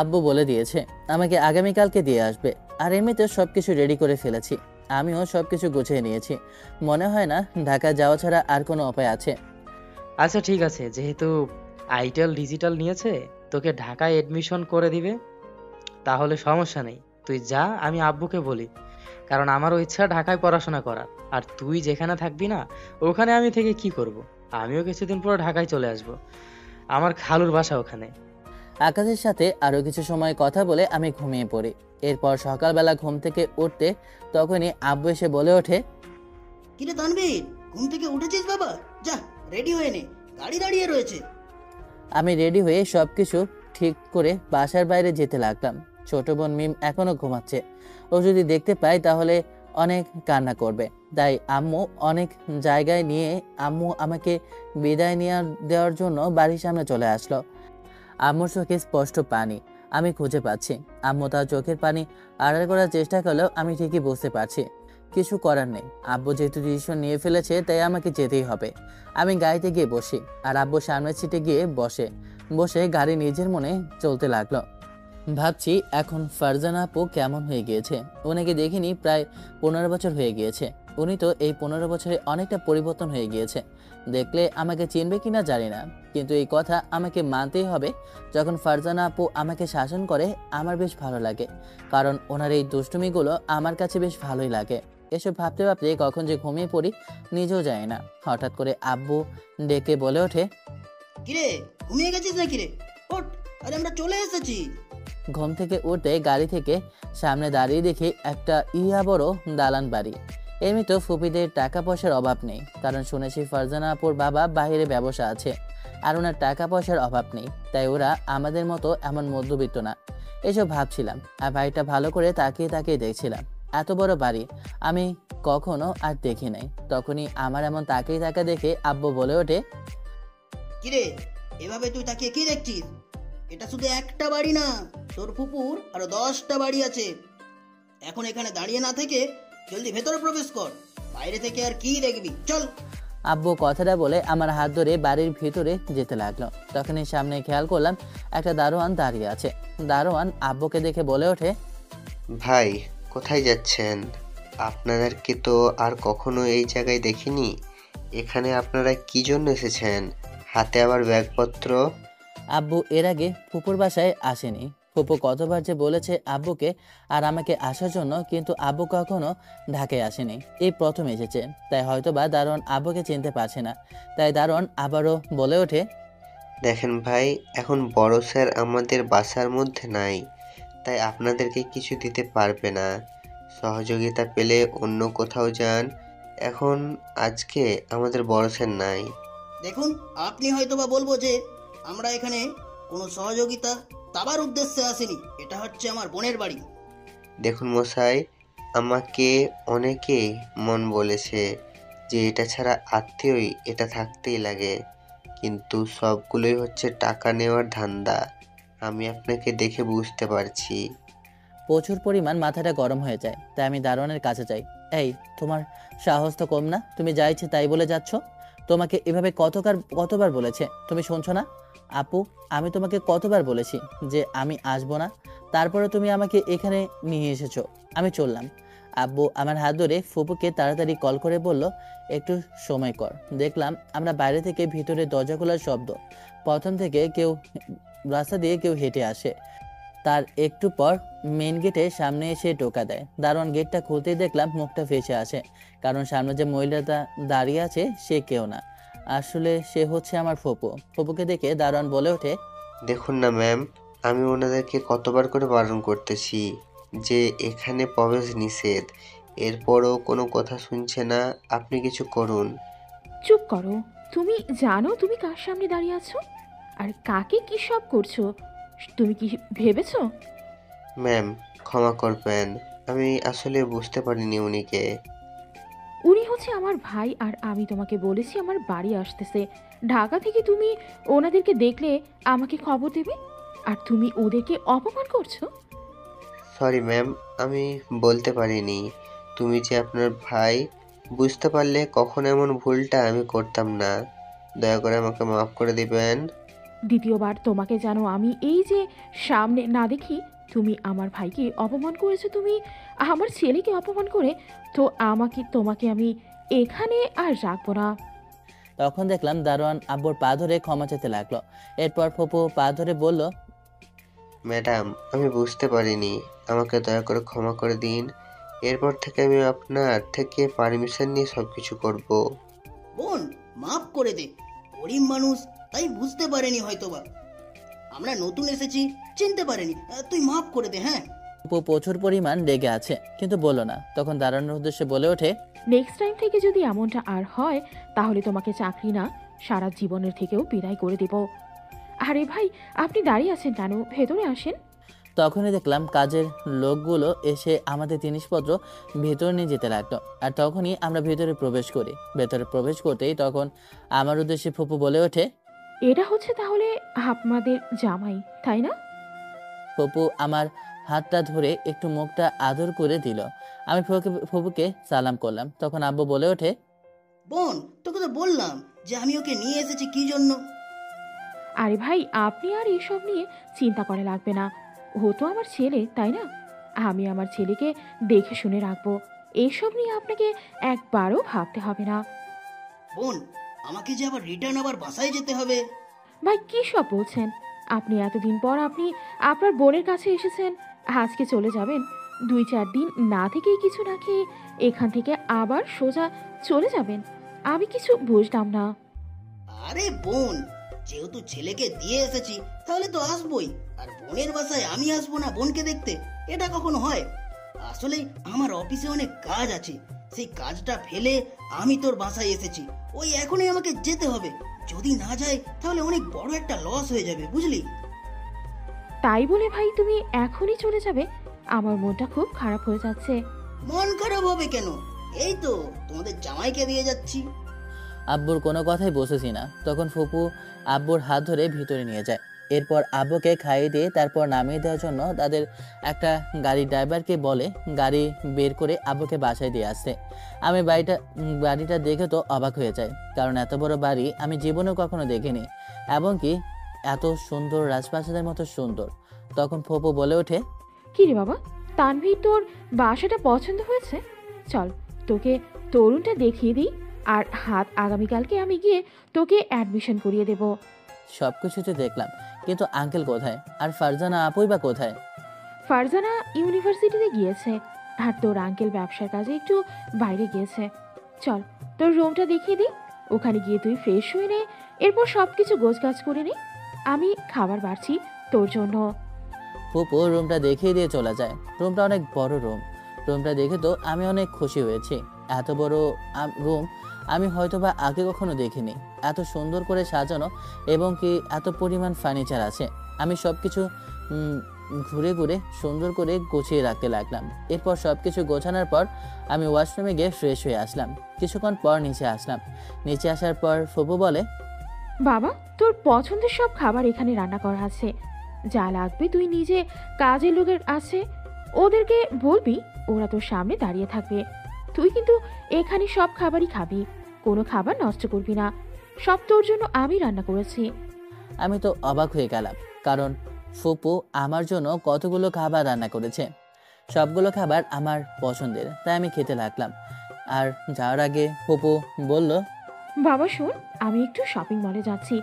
S1: আব্বু বলে দিয়েছে আমাকে আগামীকালকে দিয়ে আসবে। আর এমনিতে সব কিছু রেডি করে ফেলেছি। আমিও সব কিছু গুছিয়ে নিয়েছি। মনে হয় না ঢাকা যাওয়া ছাড়া আর কোনো উপায় আছে।
S4: আচ্ছা ঠিক আছে, যেহেতু আইটেল ডিজিটাল নিয়েছে, তোকে ঢাকায় এডমিশন করে দিবে, তাহলে সমস্যা নেই। তুই যা, আমি আব্বুকে বলি, কারণ আমারও ইচ্ছা ঢাকায় পড়াশোনা করার। আর তুই যেখানে থাকবি না ওখানে আমি থেকে কি করব? আমিও কিছুদিন পর ঢাকায় চলে আসব, আমার খালুর বাসা ওখানে।
S1: আকাশের সাথে আরও কিছু সময় কথা বলে আমি ঘুমিয়ে পড়ি। এরপর সকালবেলা ঘুম থেকে উঠতে তখনই আব্বু এসে বলে ওঠে,
S6: কিরে তানভীর, ঘুম থেকে উঠেছিস বাবা? যা রেডি হয়ে নে, গাড়ি দাঁড়িয়ে রয়েছে।
S1: আমি রেডি হয়ে সব কিছু ঠিক করে বাসার বাইরে যেতে লাগলাম। ছোট বোন মিম এখনো ঘুমাচ্ছে। ও যদি দেখতে পায় তাহলে অনেক কান্না করবে। তাই আম্মু অনেক জায়গায় নিয়ে আম্মু আমাকে বিদায় নিয়ে দেওয়ার জন্য বাড়ির সামনে চলে আসলো। আম্মুর চোখে স্পষ্ট পানি আমি খুঁজে পাচ্ছি। আম্মু তার চোখের পানি আড়াল করার চেষ্টা করলেও আমি ঠিকই বুঝতে পারছি কিছু করার নেই। আব্বু যেহেতু ডিসিশন নিয়ে ফেলেছে তাই আমাকে যেতেই হবে। আমি গাড়িতে গিয়ে বসি আর আব্বু সামনের সিটে গিয়ে বসে গাড়ি নিজের মনে চলতে লাগলো। ভাবছি এখন ফারজানা আপু কেমন হয়ে গিয়েছে। ওনাকে দেখিনি প্রায় 15 বছর হয়ে গিয়েছে। উনি তো এই 15 বছরে অনেকটা পরিবর্তন হয়ে গিয়েছে। দেখলে আমাকে চিনবে কিনা জানি না, কিন্তু এই কথা আমাকে মানতেই হবে। যখন ফারজানা আপু আমাকে শাসন করে আমার বেশ ভালো লাগে, কারণ ওনার এই দুষ্টুমিগুলো আমার কাছে বেশ ভালোই লাগে। এসব ভাবতে ভাবতে কখন যে ঘুমিয়ে পড়ি নিজেও জানি না। হঠাৎ করে আব্বু ডেকে বলে ওঠে,
S6: কিরে ঘুমিয়ে গেছিস নাকি রে? ওঠ, আরে আমরা চলে এসেছি।
S1: ঘুম থেকে উঠে গাড়ি থেকে সামনে দাঁড়িয়ে দেখি একটা বড় দালান বাড়ি। এমনি তো ফুপিদের টাকা পয়সার অভাব নেই, কারণ শুনেছি ফারজানা আপুর বাবা বাইরে ব্যবসা আছে আর ওনার টাকা পয়সার অভাব নেই, তাই ওরা আমাদের মতো এমন মধ্যবিত্ত না। এসব ভাবছিলাম আর বাড়িটা ভালো করে তাকিয়ে তাকিয়ে দেখছিলাম। এত বড় বাড়ি আমি কখনো আর দেখি নাই। তখনই আমার এমন তাকিয়ে থাকা দেখে আব্বু বলে ওঠে,
S6: কিরে এভাবে তুই তাকিয়ে কি দেখছিস? এটা শুধু একটা বাড়ি না, তোর ফুপুর আরো 10টা বাড়ি আছে। এখন এখানে দাঁড়িয়ে না থেকে জলদি ভেতরে প্রবেশ কর, বাইরে থেকে আর কি দেখবি, চল।
S1: আব্বু কথাটা বলে আমার হাত ধরে বাড়ির ভিতরে যেতে লাগলো। তখনই সামনে খেয়াল করলাম একটা দারোয়ান দাঁড়িয়ে আছে। দারোয়ান আব্বুকে দেখে বলে ওঠে,
S7: ভাই কোথায় যাচ্ছেন? আপনাদেরকে তো আর কখনো এই জায়গায় দেখিনি। এখানে আপনারা কি জন্য এসেছেন? হাতে আবার ব্যাগপত্র।
S1: আব্বু এর আগে ফুপুর বাসায় আসেনি। ফুপু কতবার যে বলেছে আব্বুকে আর আমাকে আসার জন্য, কিন্তু আব্বু কখনো ঢাকায় আসেনি, এই প্রথম এসেছে। তাই হয়তোবা দারোয়ান আব্বুকে চিনতে পারছে না। তাই দারোয়ান আবারও বলে ওঠে,
S7: দেখেন ভাই, এখন বড় স্যার আমাদের বাসার মধ্যে নাই, তাই আপনাদেরকে কিছু দিতে পারবে না। সহযোগিতা পেলে অন্য কোথাও যান। এখন আজকে আমাদের বড় স্যার নাই।
S6: দেখুন, আপনি হয়তোবা বলবো যে আমরা এখানে কোনো সহযোগিতা তাবার উদ্দেশ্যে আসিনি। এটা হচ্ছে আমার বোনের বাড়ি।
S7: দেখুন মশাই, আমাকে অনেকে মন বলেছে যে এটা ছাড়া আত্মীয়ই এটা থাকতেই লাগে, কিন্তু সবগুলোই হচ্ছে টাকা নেওয়ার ধান্দা। আমি আপনাকে দেখে বুঝতে পারছি।
S1: প্রচুর পরিমাণ মাথাটা গরম হয়ে যায়। তাই আমি দারোয়ানের কাছে যাই। এই, তোমার সাহস তো কম না? তুমি যা ইচ্ছে তাই বলে যাচ্ছ। তোমাকে এভাবে কতবার বলেছে, তুমি শুনছো না? আপু, আমি তোমাকে কতবার বলেছি যে আমি আসবো না, তারপরে তুমি আমাকে এখানে নিয়ে এসেছো। আমি চললাম। আব্বু আমার হাত ধরে ফুপুকে তাড়াতাড়ি কল করে বলল, একটু সময় কর। দেখলাম আমরা বাইরে থেকে ভিতরে দরজা খোলার শব্দ। প্রথম থেকে রাস্তা দিয়ে কেউ হেঁটে আসে। তার একটু পর মেন গেটের সামনে এসে টোকা দেয়। দারোয়ান গেটটা খুলতেই দেখলাম মুখটা ফেসে আসে, কারণ সামনে যে মহিলাটা দাঁড়িয়ে আছে সে কেউ না, আসলে সে হচ্ছে আমার ফুপু। ফুপুকে দেখে দারোয়ান বলে ওঠে,
S7: দেখুন না ম্যাম, আমি ওনাদেরকে কতবার করে বারণ করতেছি যে এখানে প্রবেশ নিষেধ, এরপরও কোনো কথা শুনছে না। আপনি কিছু করুন।
S8: চুপ করো। তুমি জানো তুমি কার সামনে দাঁড়িয়ে আছো আর কাকে কি সব করছো? তুমি কি ভেবেছো?
S7: ম্যাম, ক্ষমা করবেন, আমি আসলে বুঝতে পারিনি উনিকে।
S8: উনি হচ্ছে আমার ভাই, আর আমি তোমাকে বলেছি আমার বাড়ি আসতেছে ঢাকা থেকে, তুমি ওনাদেরকে দেখলে আমাকে খবর দেবে, আর তুমি ওদেরকে অপমান করছো।
S7: সরি ম্যাম, আমি বলতে পারিনি। তুমি যে আপনার ভাই, বুঝতে পারলে কখন এমন ভুলটা আমি করতাম না। দয়া করে আমাকে মাফ করে দিবেন।
S8: দ্বিতীয়বার তোমাকে জানো আমি এই যে সামনে না দেখি তুমি আমার ভাইকে অপমান করেছো, তুমি আমার ছেলেকে অপমান করে, তো তোমাকে আমি এখানে আর রাখবো না।
S1: তখন দেখলাম দারোয়ান আব্বুর পা ধরে ক্ষমা চেতে লাগলো। এরপর ফুপু পা ধরে বলল,
S7: ম্যাডাম, আমি বুঝতে পারিনি, আমাকে দয়া করে ক্ষমা করে দিন। এরপর থেকে আমি আপনার থেকে পারমিশন নিয়ে সবকিছু করব।
S6: বোন, মাফ করে দে। গরিব মানুষ, তাই বুঝতে পারেনি হয়তোবা। আমরা নতুন এসেছি, চিনতে পারেনি। তুই মাফ করে দে। হ্যাঁ,
S1: ফুপু প্রচুর পরিমাণ রেগে আছে, কিন্তু বললো না। তখন দারোয়ানের উদ্দেশ্যে বলে ওঠে,
S8: নেক্সট টাইম থেকে যদি এমনটা আর হয় তাহলে তোমাকে চাকরি না, সারা জীবনের থেকেও বিদায় করে দেব। আরে ভাই, আপনি দাঁড়িয়ে আছেন কেন? ভেতরে আসেন।
S1: তখনই দেখলাম কাজের লোকগুলো এসে আমাদের জিনিসপত্র ভেতরে নিয়ে যেতে লাগলো। আর তখনই আমরা ভেতরে প্রবেশ করি। ভেতরে প্রবেশ করতেই তখন আমার উদ্দেশ্যে ফুপু বলে ওঠে,
S8: এটা হচ্ছে তাহলে আপনাদের জামাই, তাই না?
S1: ফুপু আমার হাতটা ধরে একটু মুখটা আদর করে দিল। আমি ফুপুকে সালাম করলাম। তখন আব্বু বলে ওঠে,
S6: বোন, তোকে তো বললাম যে আমি ওকে নিয়ে এসেছি কি জন্য।
S8: আরে ভাই, আপনি আর এসব নিয়ে চিন্তা করা লাগবে না। ও তো আমার ছেলে, তাই না? আমি আমার ছেলেকে দেখে শুনে রাখবো। এসব নিয়ে আপনাকে একবারও ভাবতে হবে না।
S6: বোন, আমাকে যে আবার রিটার্ন আবার বাসায় যেতে হবে।
S8: ভাই, কী সব বলছেন? আপনি এতদিন পর আপনি আপনার বোনের কাছে এসেছেন, আজকে চলে যাবেন? 2-4 দিন না থেকেই কিছু না খেয়ে এখান থেকে আবার সোজা চলে যাবেন? আমি কিছু বুঝলাম না।
S6: আরে বোন, যেহেতু ছেলেকে দিয়ে এসেছি তাহলে তো আসবোই। আর বোনের বাসায় আমি আসবো না বোনকে দেখতে? এটা কখনো হয়? আসলে আমার অফিসে অনেক কাজ আছে, সেই কাজটা ফেলে আমি তোর বাসায় এসেছি। ওই এখনই আমাকে যেতে হবে। যদি না যাই তাহলে অনেক বড় একটা লস হয়ে যাবে, বুঝলি?
S8: তাই বলে ভাই তুমি এখনই চলে যাবে? আমার মনটা খুব খারাপ হয়ে যাচ্ছে।
S6: মন খারাপ হবে কেন? এই তো তোমাদের জামাইকে দিয়ে যাচ্ছি।
S1: আব্বুর কোনো কথাই বসেছি না। তখন ফুপু আব্বুর হাত ধরে ভিতরে নিয়ে যায়। এরপর আব্বুকে খাইয়ে দিয়ে তারপর নামিয়ে দেওয়ার জন্য তাদের একটা গাড়ির ড্রাইভারকে বলে গাড়ি বের করে আব্বুকে বাসায় দিয়ে আসতে। আমি বাড়িটা দেখে তো অবাক হয়ে যাই, কারণ এত বড় বাড়ি আমি জীবনেও কখনো দেখিনি, এবং কি এত সুন্দর, রাজপ্রাসাদের মতো সুন্দর। তখন ফুপু বলে ওঠে,
S8: কি রে বাবা, তানভীর তোর বাসাটা পছন্দ হয়েছে? চল তোকে তরুণটা দেখিয়ে দিই। আর হাত আগামীকালকে আমি গিয়ে তোকে অ্যাডমিশন করিয়ে দেব।
S1: সব কিছুতে দেখলাম, কিন্তু আঙ্কেল কোথায়? আর ফারজানা আপুই বা কোথায়?
S8: ফারজানা ইউনিভার্সিটিতে গিয়েছে, আর তোর আঙ্কেল ব্যবসার কাজে একটু বাইরে গিয়েছে। চল তোর রুমটা দেখিয়ে দিই, ওখানে গিয়ে তুই ফ্রেশ হয়ে নে, এরপর সব কিছু গোছগাছ করে নে। আমি খাবার বাড়ছি তোর জন্য।
S1: ফুপু রুমটা দেখিয়ে দিয়ে চলে যায়। রুমটা অনেক বড় রুম। রুমটা দেখে তো আমি অনেক খুশি হয়েছি। এত বড় রুম আমি হয়তোবা আগে কখনো দেখিনি। এত সুন্দর করে সাজানো এবং কি এত পরিমাণ ফার্নিচার আছে। আমি সব কিছু ঘুরে ঘুরে সুন্দর করে গুছিয়ে রাখতে লাগলাম। এরপর সব কিছু গোছানোর পর আমি ওয়াশরুমে গিয়ে ফ্রেশ হয়ে আসলাম। কিছুক্ষণ পর নিচে আসলাম। নিচে আসার পর ফুপু বলে,
S8: বাবা, তোর পছন্দের সব খাবার এখানে রান্না করা আছে, যা লাগবে তুই নিজে কাজের লোকের আছে ওদেরকে বলবি, ওরা তোর সামনে দাঁড়িয়ে থাকবে। তুই কিন্তু এখানে সব খাবারই খাবি, কোনো খাবার নষ্ট করবি না, সব তোর জন্য আমি রান্না করেছি।
S1: আমি তো অবাক হয়ে গেলাম, কারণ ফুপু আমার জন্য কতগুলো খাবার রান্না করেছে। সবগুলো খাবার আমার পছন্দের, তাই আমি খেতে লাগলাম। আর যাওয়ার আগে ফুপু বলল,
S8: বাবা শোন, আমি একটু শপিং মলে যাচ্ছি,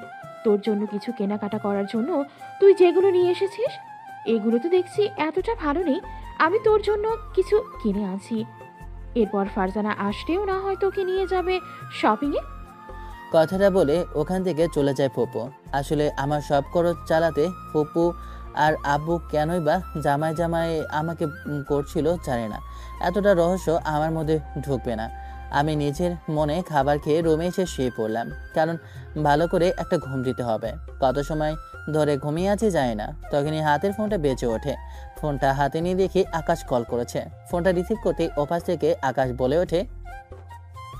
S8: তোর জন্য কিছু কেনাকাটা করার জন্য তুই যেগুলো নিয়ে এসেছিস এগুলো তো দেখছি এতটা ভালো নেই, আমি তোর জন্য কিছু কিনে আনছি। এরপর ফারজানা আসলেও না হয় তোকে নিয়ে যাবে শপিংয়ে।
S1: কথাটা বলে ওখান থেকে চলে যায় ফুপু। আসলে আমার সব খরচ চালাতে ফুপু আর আব্বু কেনই বা জামাই জামাই আমাকে করছিল জানি না। এতটা রহস্য আমার মধ্যে ঢুকবে না। আমি নিজের মনে খাবার খেয়ে রুমে এসে শুয়ে পড়লাম, কারণ ভালো করে একটা ঘুম দিতে হবে। কত সময় ধরে ঘুমিয়ে আছে যায় না, তখনই হাতের ফোনটা বেজে ওঠে। ফোনটা হাতে নিয়ে দেখি আকাশ কল করেছে। ফোনটা রিসিভ করতেই ওপাশ থেকে আকাশ বলে ওঠে,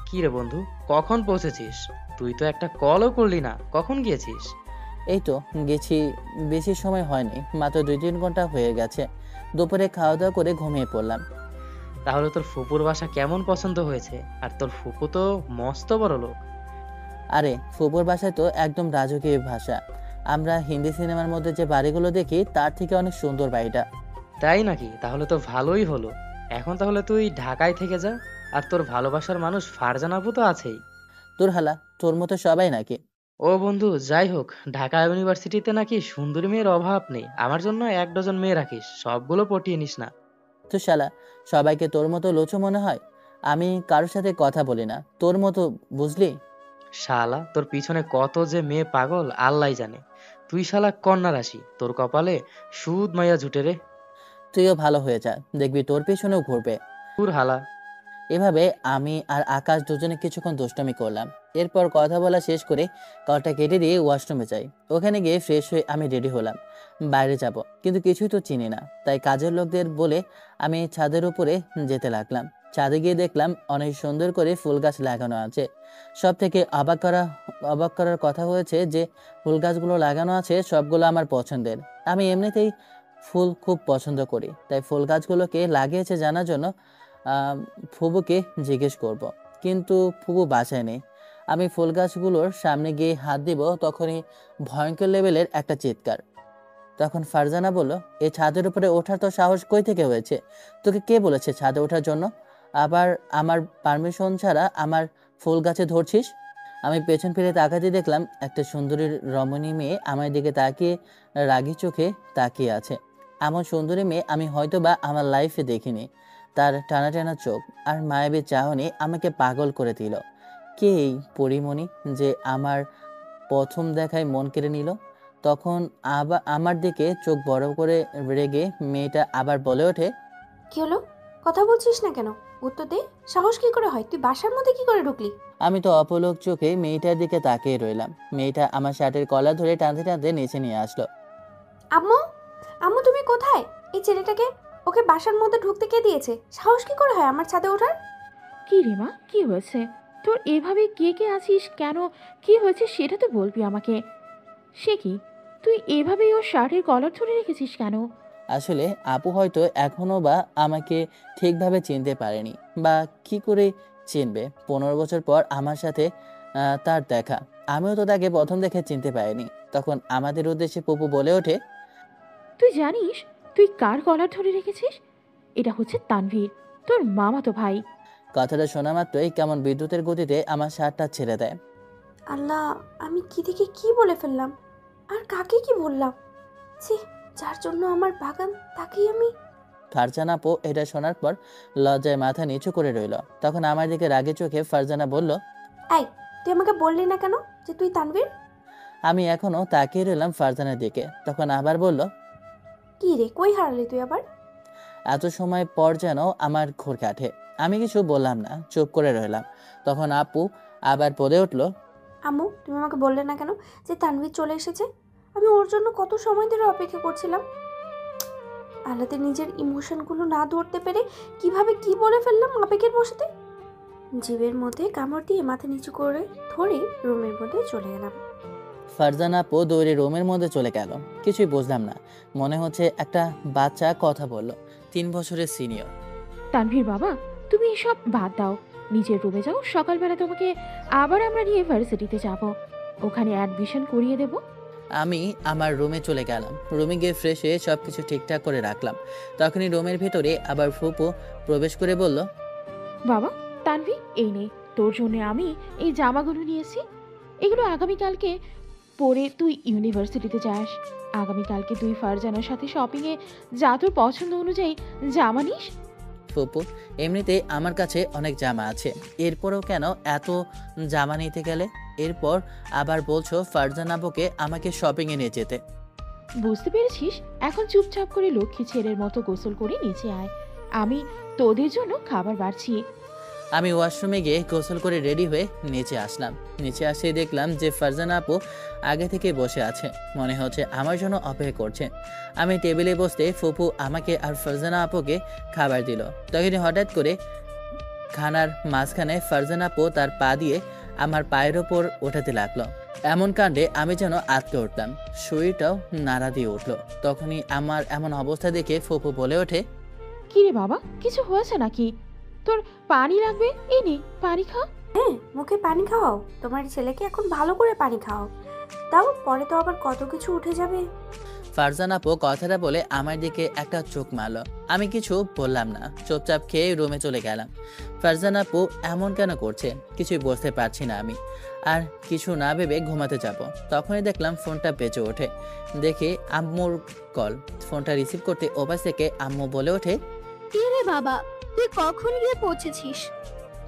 S4: কি রে বন্ধু, কখন পৌঁছেছিস? তুই তো একটা কলও করলি না, কখন গিয়েছিস?
S1: এই তো গেছি, বেশি সময় হয়নি, মাত্র 2-3 ঘন্টা হয়ে গেছে। দুপুরে খাওয়া দাওয়া করে ঘুমিয়ে পড়লাম।
S4: তাহলে তোর ফুপুর বাসা কেমন পছন্দ হয়েছে? আর তোর ফুপু তো মস্ত বড় লোক।
S1: আরে ফুপুর বাসায় তো একদম রাজকীয় ভাষা। আমরা হিন্দি সিনেমার মধ্যে যে বাড়িগুলো দেখি তার থেকে অনেক সুন্দর বাড়িটা।
S4: তাই নাকি? তাহলে তো ভালোই হলো। এখন তাহলে তুই ঢাকায় থেকে যা, আর তোর ভালোবাসার মানুষ ফারজানা আপু তো আছেই।
S1: তোর হালা, তোর মতো সবাই নাকি?
S4: ও বন্ধু, যাই হোক, ঢাকা ইউনিভার্সিটিতে নাকি সুন্দরী মেয়ের অভাব নেই। আমার জন্য 1 ডজন মেয়ে রাখিস, সবগুলো পটিয়ে নিস না।
S1: তো শালা, সবাইকে তোর মতো লোচো মনে হয়? আমি কারোর সাথে কথা বলি না তোর মতো, বুঝলি?
S4: শালা, তোর পিছনে কত যে মেয়ে পাগল আল্লাহ জানে। তুই শালা কন্যা রাশি, তোর কপালে সুদ মাইয়া জুটে রে।
S1: তুইও ভালো হয়ে যা, দেখবি তোর পেছনেও ঘুরবে।
S4: তোর হালা।
S1: এভাবে আমি আর আকাশ দুজনে কিছুক্ষণ দুষ্টমি করলাম। এরপর কথা বলা শেষ করে কলটা কেটে দিয়ে ওয়াশরুমে যাই। ওখানে গিয়ে ফ্রেশ হয়ে আমি রেডি হলাম, বাইরে যাব, কিন্তু কিছুই তো চিনি না। তাই কাজের লোকদের বলে আমি ছাদের উপরে যেতে লাগলাম। ছাদে গিয়ে দেখলাম অনেক সুন্দর করে ফুল গাছ লাগানো আছে। সব থেকে অবাক করার কথা হয়েছে যে ফুল গাছগুলো লাগানো আছে সবগুলো আমার পছন্দের। আমি এমনিতেই ফুল খুব পছন্দ করি, তাই ফুল গাছগুলোকে লাগিয়েছে জানার জন্য ফুবুকে জিজ্ঞেস করব। কিন্তু ফুবু বাসায় নেই। আমি ফুল গাছগুলোর সামনে গিয়ে হাত দিব, তখনই ভয়ঙ্কর লেভেলের একটা চিৎকার। তখন ফারজানা বলল, এই ছাদের উপরে ওঠার তো সাহস কই থেকে হয়েছে? তোকে কে বলেছে ছাদে ওঠার জন্য? আবার আমার পারমিশন ছাড়া আমার ফুল গাছে ধরছিস? আমি পেছন ফিরে তাকাতে দেখলাম একটা সুন্দরী রমণী মেয়ে আমার দিকে তাকিয়ে রাগী চোখে তাকিয়ে আছে। এমন সুন্দরী মেয়ে আমি হয়তো বা আমার লাইফে দেখিনি। তার টানা টানা চোখ আর মায়াবী চাহনি আমাকে পাগল করে দিল। কে এই পরিমণি যে আমার প্রথম দেখায় মন কেড়ে নিল? তখন আবার আমার দিকে চোখ বড় করে রেগে মেয়েটা আবার বলে ওঠে,
S9: কি হলো? কথা বলছিস না কেন? উত্তর দে। সাহস কি করে হয়? তুই বাসার মধ্যে কি করে ঢুকলি?
S1: আমি তো অপলক চোখে মেয়েটার দিকে তাকিয়ে রইলাম। মেয়েটা আমার শার্টের কলার ধরে টানতে টানতে নিচে নিয়ে আসলো।
S9: আম্মু, আম্মু তুমি কোথায়? এই ছেলেটাকে, ওকে বাসার মধ্যে ঢুকতে কে দিয়েছে? সাহস কি করে হয় আমার ছাদে ওঠার?
S8: কি রে মা, কি হয়েছে তোর? এভাবে কে কে আছিস কেন? কি হয়েছে সেটা তো বলবি আমাকে। সে কি, তুই এভাবেই ওর শার্টের কলার ধরে রেখেছিস কেন?
S1: আসলে আপু হয়তো এখনো বা আমাকে ঠিকভাবে চিনতে পারেনি, বা কি করে চিনবে? 15 বছর পর আমার সাথে তার দেখা। আমিও তো তাকে প্রথম দেখে চিনতে পারিনি। তখন আমাদের উদ্দেশ্যে পপু বলে ওঠে,
S8: তুই জানিস তুই কার কলার ধরে রেখেছিস? এটা হচ্ছে তানভীর, তোর মামাতো ভাই।
S1: কথাটা শোনা মাত্রই কেমন বিদ্যুতের গতিতে আমার শার্টটা ছেড়ে দেয়।
S9: আল্লাহ, আমি কি থেকে কি বলে ফেললাম, আর কাকে কি বললাম? ছি, যার জন্য আমার বাগান তাকেই আমি।
S1: ফারজানা আপু এটা শোনার পর লজ্জায় মাথা নিচু করে রইল। তখন আমার দিকে রাগে চোখে ফারজানা বলল,
S9: এই, তুই আমাকে বললি না কেন যে তুই তানভীর?
S1: আমি এখনো তাকিয়ে রইলাম ফারজানার দিকে। তখন আবার বলল,
S9: কি রে, কই হারালি তুই আবার?
S1: এত সময় পর যেন আমার ঘোর কাটে। আমি কিছু বললাম না, চুপ করে রইলাম। তখন আপু আবার বলে উঠল,
S9: আম্মু, তুমি আমাকে বললে না কেন যে তানভীর চলে এসেছে? আমি ওর জন্য কত সময় ধরে অপেক্ষা করছিলাম। আলাদা নিজের ইমোশনগুলো না ধরতে পেরে কিভাবে কি বলে ফেললাম আবেগের বশতে। জিভের মধ্যে কামড় দিয়ে মাথা নিচু করে ধরে রুমের মধ্যে চলে গেলাম।
S1: ফারজানা আপু দৌড়ে রুমের মধ্যে চলে গেল। কিছুই বুঝলাম না, মনে হচ্ছে একটা বাচ্চা কথা বলল, 3 বছরের সিনিয়র।
S8: তানভীর বাবা, তুমি এসব বাদ দাও, নিজের রুমে যাও। সকালবেলা তোমাকে আবার আমরা নিয়ে ভার্সিটিতে যাব, ওখানে অ্যাডমিশন করিয়ে দেব।
S1: আমি আমার রুমে চলে গেলাম। রুমে গিয়ে ফ্রেশ হয়ে সব কিছু ঠিকঠাক করে রাখলাম। তখনই রুমের ভেতরে আবার ফুপু প্রবেশ করে বলল,
S8: বাবা তানভীর, এই নে তোর জন্য আমি এই জামাগুলো নিয়েছি। এগুলো আগামীকালকে পরে তুই ইউনিভার্সিটিতে যাস। আগামীকালকে তুই ফারজানার সাথে শপিংয়ে যা তোর পছন্দ অনুযায়ী জামা নিস।
S1: ফুপু, এমনিতে আমার কাছে অনেক জামা আছে, এরপরও কেন এত জামা নিতে গেলে? এরপর আবার বলছো ফারজানা আপুকে আমাকে শপিংয়ে নিয়ে যেতে।
S8: বুঝতে পেরেছিস? এখন চুপচাপ করে লক্ষ্মী ছেলের মতো গোসল করে নিচে আয়, আমি তোদের জন্য খাবার বাড়ছি।
S1: আমি ওয়াশরুমে গিয়ে গোসল করে রেডি হয়ে নিচে আসলাম। নিচে আসে দেখলাম যে ফারজানা আপু আগে থেকে বসে আছে, মনে হচ্ছে আমার জন্য অপেক্ষা করছে। আমি টেবিলে বসতে ফুপু আমাকে আর ফারজানা আপুকে খাবার দিল। তখনই হঠাৎ করে খানার মাঝখানে ফারজানা আপু তার পা দিয়ে আমার পায়ের ওপর ওঠাতে লাগলো। এমন কাণ্ডে আমি যেন আটকে উঠলাম, শরীরটাও নাড়া দিয়ে উঠলো। তখনই আমার এমন অবস্থা দেখে ফুপু বলে ওঠে,
S8: কি রে বাবা, কিছু হয়েছে নাকি? তোর পানি লাগবে, এই নে পানি খা।
S9: হ্যাঁ, মুখে পানি খাওয়াও, তোমার ছেলেকে এখন ভালো করে পানি খাওয়াও, তাও পরে তো আবার কত কিছু উঠে যাবে।
S1: ফারজানা আপু কথাটা বলে আমার দিকে একটা চোখ মারলো। আমি কিছু বললাম না, চুপচাপ খেয়ে রুমে চলে গেলাম। ফারজানা আপু এমন কেন করছে কিছুই বুঝতে পারছি না আমি। আর কিছু না ভেবে ঘুমাতে যাব, তখনই দেখলাম ফোনটা বেজে ওঠে। দেখি আম্মুর কল। ফোনটা রিসিভ করতে ওপাশ থেকে আম্মু বলে ওঠে,
S3: কি রে বাবা, তুই কখন গিয়ে পৌঁছেছিস?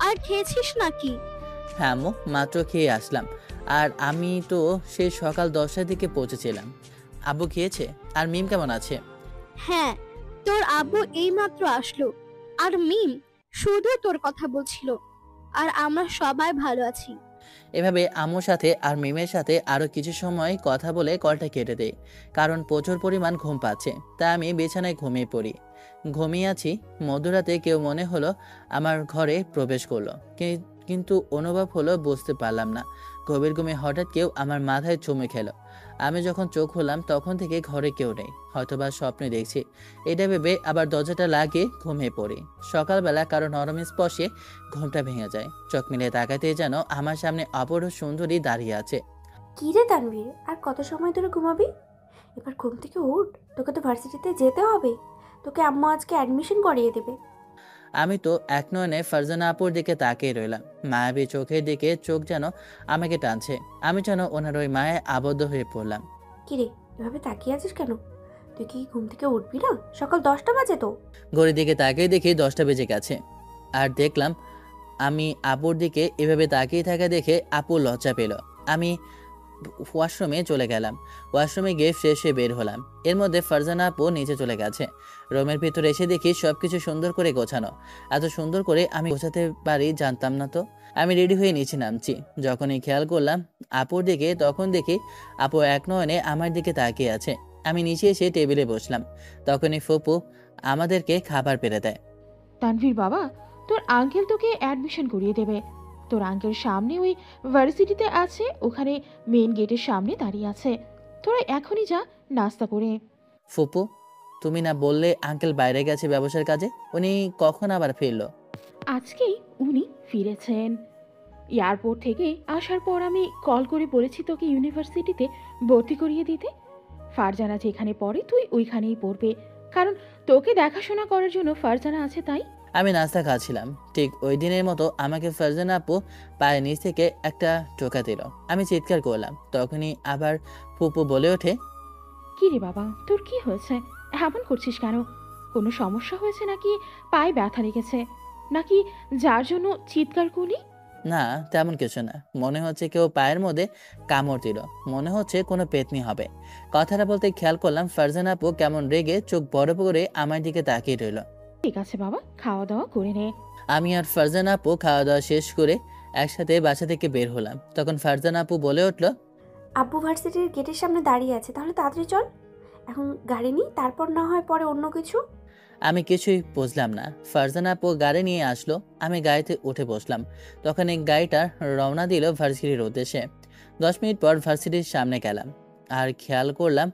S3: আর খেয়েছিস নাকি?
S1: হ্যাঁ আম্মু, মাত্র খেয়ে আসলাম। আর আমি তো সেই সকাল 10টার দিকে পৌঁছেছিলাম। আব্বু খেয়েছে? আর মিম কেমন আছে?
S3: হ্যাঁ, তোর আব্বু এইমাত্র আসলো, আর মিম শুধু তোর কথা বলছিল। আর আমরা সবাই ভালো আছি।
S1: এভাবে আম্মুর সাথে আর মিমের সাথে আরও কিছু সময় কথা বলে কলটা কেটে দেই, কারণ প্রচুর পরিমাণ ঘুম পাচ্ছে। তাই আমি বিছানায় ঘুমিয়ে পড়ি। ঘুমিয়ে আছি, মধ্যরাতে কেউ মনে হলো আমার ঘরে প্রবেশ করলো, কিন্তু অনুভব হলো বুঝতে পারলাম না। গভীর ঘুমে হঠাৎ কেউ আমার মাথায় চুমে খেলো। আমি যখন চোখ হলাম তখন থেকে ঘরে কেউ নেই, হয়তোবা স্বপ্নে দেখছি। এটা ভেবে আবার দরজাটা লাগিয়ে ঘুমিয়ে পড়ি। সকালবেলা কারো নরম স্পর্শে ঘুমটা ভেঙে যায়। চোখ মিলে তাকাতেই যেন আমার সামনে অপর সুন্দরী দাঁড়িয়ে আছে।
S9: কি রে তানভীর, আর কত সময় ধরে ঘুমাবি? এবার ঘুম থেকে উঠ, তোকে তো ভার্সিটিতে যেতে হবে। তোকে আম্মু আজকে অ্যাডমিশন করিয়ে দেবে।
S1: আমি তো এক নয়নে ফারজানা আপুর দিকে তাকিয়ে রইলাম। মায়াবী চোখের দিকে চোখ যেন আমাকে টানছে। আমি যেন ওনার ওই মায়ায় আবদ্ধ হয়ে পড়লাম।
S9: কি রে, এভাবে তাকিয়ে আছিস কেন? তুই কি ঘুম থেকে উঠবি না? সকাল 10টা বাজে তো।
S1: ঘড়ির দিকে তাকিয়ে দেখি 10টা বেজে গেছে। আর দেখলাম আমি আপুর দিকে এভাবে তাকিয়ে থাকা দেখে আপু লজ্জা পেল। আমি ওয়াশরুমে চলে গেলাম। ওয়াশরুমে গিয়ে ফ্রেশ হয়ে বের হলাম। এর মধ্যে ফারজানা আপু নিচে চলে গেছে। রুমের ভিতরে এসে দেখি সবকিছু সুন্দর করে গোছানো। এত সুন্দর করে আমি গোছাতে পারি জানতাম না তো। আমি রেডি হয়ে নিচে নামছি। যখনই খেয়াল করলাম আপুর দিকে, তখন দেখি আপু এক নয়নে আমার দিকে তাকিয়ে আছে। আমি নিচে এসে টেবিলে বসলাম। তখনই ফুপু আমাদেরকে খাবার পেরে দেয়।
S8: তানভীর বাবা, তোর আঙ্কেল তোকে অ্যাডমিশন করিয়ে দেবে। তোর আঙ্কেল সামনে ওই ভার্সিটিতে আছে, ওখানে মেইন গেটের সামনে দাঁড়িয়ে আছে। তোরা এখনই যা নাস্তা করে।
S1: ফুপু, তুমি না বললে আঙ্কেল বাইরে গেছে ব্যবসার কাজে? উনি কখন আবার ফিরলো?
S8: আজকেই উনি ফিরেছেন। এয়ারপোর্ট থেকে আসার পর আমি কল করে বলেছি তোকে ইউনিভার্সিটিতে ভর্তি করিয়ে দিতে। ফারজানা যেখানে পড়ে তুই ওইখানেই পড়বে, কারণ তোকে দেখাশোনা করার জন্য ফারজানা আছে তাই।
S1: আমি নাস্তা খাচ্ছিলাম, ঠিক ওই দিনের মতো আমাকে ফারজানা আপু পায়ের নিচ থেকে একটা টোকা দিল। আমি চিৎকার করলাম, তখনই আবার ফুপু বলে ওঠে,
S8: কি রে বাবা, তোর কি হয়েছে? এমন করছিস কেন? কোনো সমস্যা হয়েছে নাকি? পায়ে ব্যথা লেগেছে নাকি যার জন্য চিৎকার করলি?
S1: না তেমন কিছু না, মনে হচ্ছে কেউ পায়ের মধ্যে কামড় দিল, মনে হচ্ছে কোনো পেতনি হবে। কথাটা বলতে খেয়াল করলাম ফারজানা আপু কেমন রেগে চোখ বড় করে আমার দিকে তাকিয়ে রইল।
S8: ঠিক আছে বাবা, খাওয়া দাওয়া করে নে।
S1: আমি আর ফারজানা আপু খাওয়া দাওয়া শেষ করে একসাথে বাসা থেকে বের হলাম। তখন ফারজানা আপু বলে উঠল,
S9: আব্বু ভার্সিটির গেটের সামনে দাঁড়িয়ে আছে, তাহলে তাড়াতাড়ি চল। এখন গাড়ি নিই, তারপর না হয় পরে অন্য কিছু।
S1: আমি কিছুই বুঝলাম না। ফারজানা আপু গাড়ি নিয়ে আসলো, আমি গাড়িতে উঠে বসলাম। তখন এই গাড়িটা রওনা দিল ভার্সিটির উদ্দেশ্যে। 10 মিনিট পর ভার্সিটির সামনে গেলাম আর খেয়াল করলাম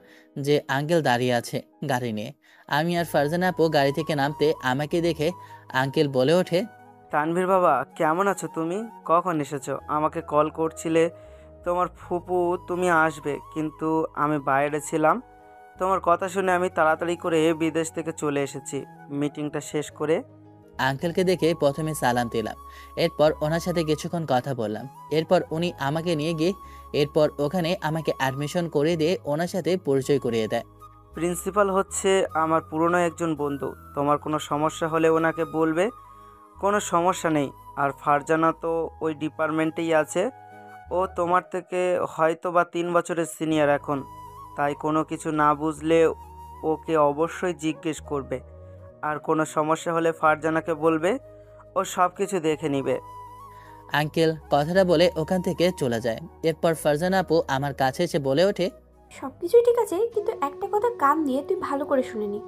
S1: যে আঙ্কেল দাঁড়িয়ে আছে গাড়ি নিয়ে। আমি আর ফারজানা আপু গাড়ি থেকে নামতে আমাকে দেখে আঙ্কেল বলে ওঠে,
S10: তানভীর বাবা, কেমন আছো তুমি? কখন এসেছো? আমাকে কল করছিলে তোমার ফুপু তুমি আসবে, কিন্তু আমি বাইরে ছিলাম। তোমার কথা শুনে আমি তাড়াতাড়ি করে বিদেশ থেকে চলে এসেছি মিটিংটা শেষ করে।
S1: আঙ্কেলকে দেখে প্রথমে সালাম দিলাম, এরপর ওনার সাথে কিছুক্ষণ কথা বললাম। এরপর উনি আমাকে নিয়ে গিয়ে এরপর ওখানে আমাকে অ্যাডমিশন করে দিয়ে ওনার সাথে পরিচয় করিয়ে দেয়।
S10: প্রিন্সিপাল হচ্ছে আমার পুরনো একজন বন্ধু, তোমার কোনো সমস্যা হলে ওনাকে বলবে, কোনো সমস্যা নেই। আর ফারজানা তো ওই ডিপার্টমেন্টেই আছে, ও তোমার থেকে হয়তো বা 3 বছরের সিনিয়র এখন, তাই কোনো কিছু না বুঝলে ওকে অবশ্যই জিজ্ঞেস করবে। আর কোনো সমস্যা হলে ফারজানাকে বলবে, ও সব কিছু দেখে নিবে।
S1: আঙ্কেল কথাটা বলে ওখান থেকে চলে যায়। এরপর ফারজানা আপু আমার কাছে এসে বলে ওঠে,
S9: সব কিছুই ঠিক আছে, কিন্তু একটা কথা কান দিয়ে তুই ভালো করে শুনে নি।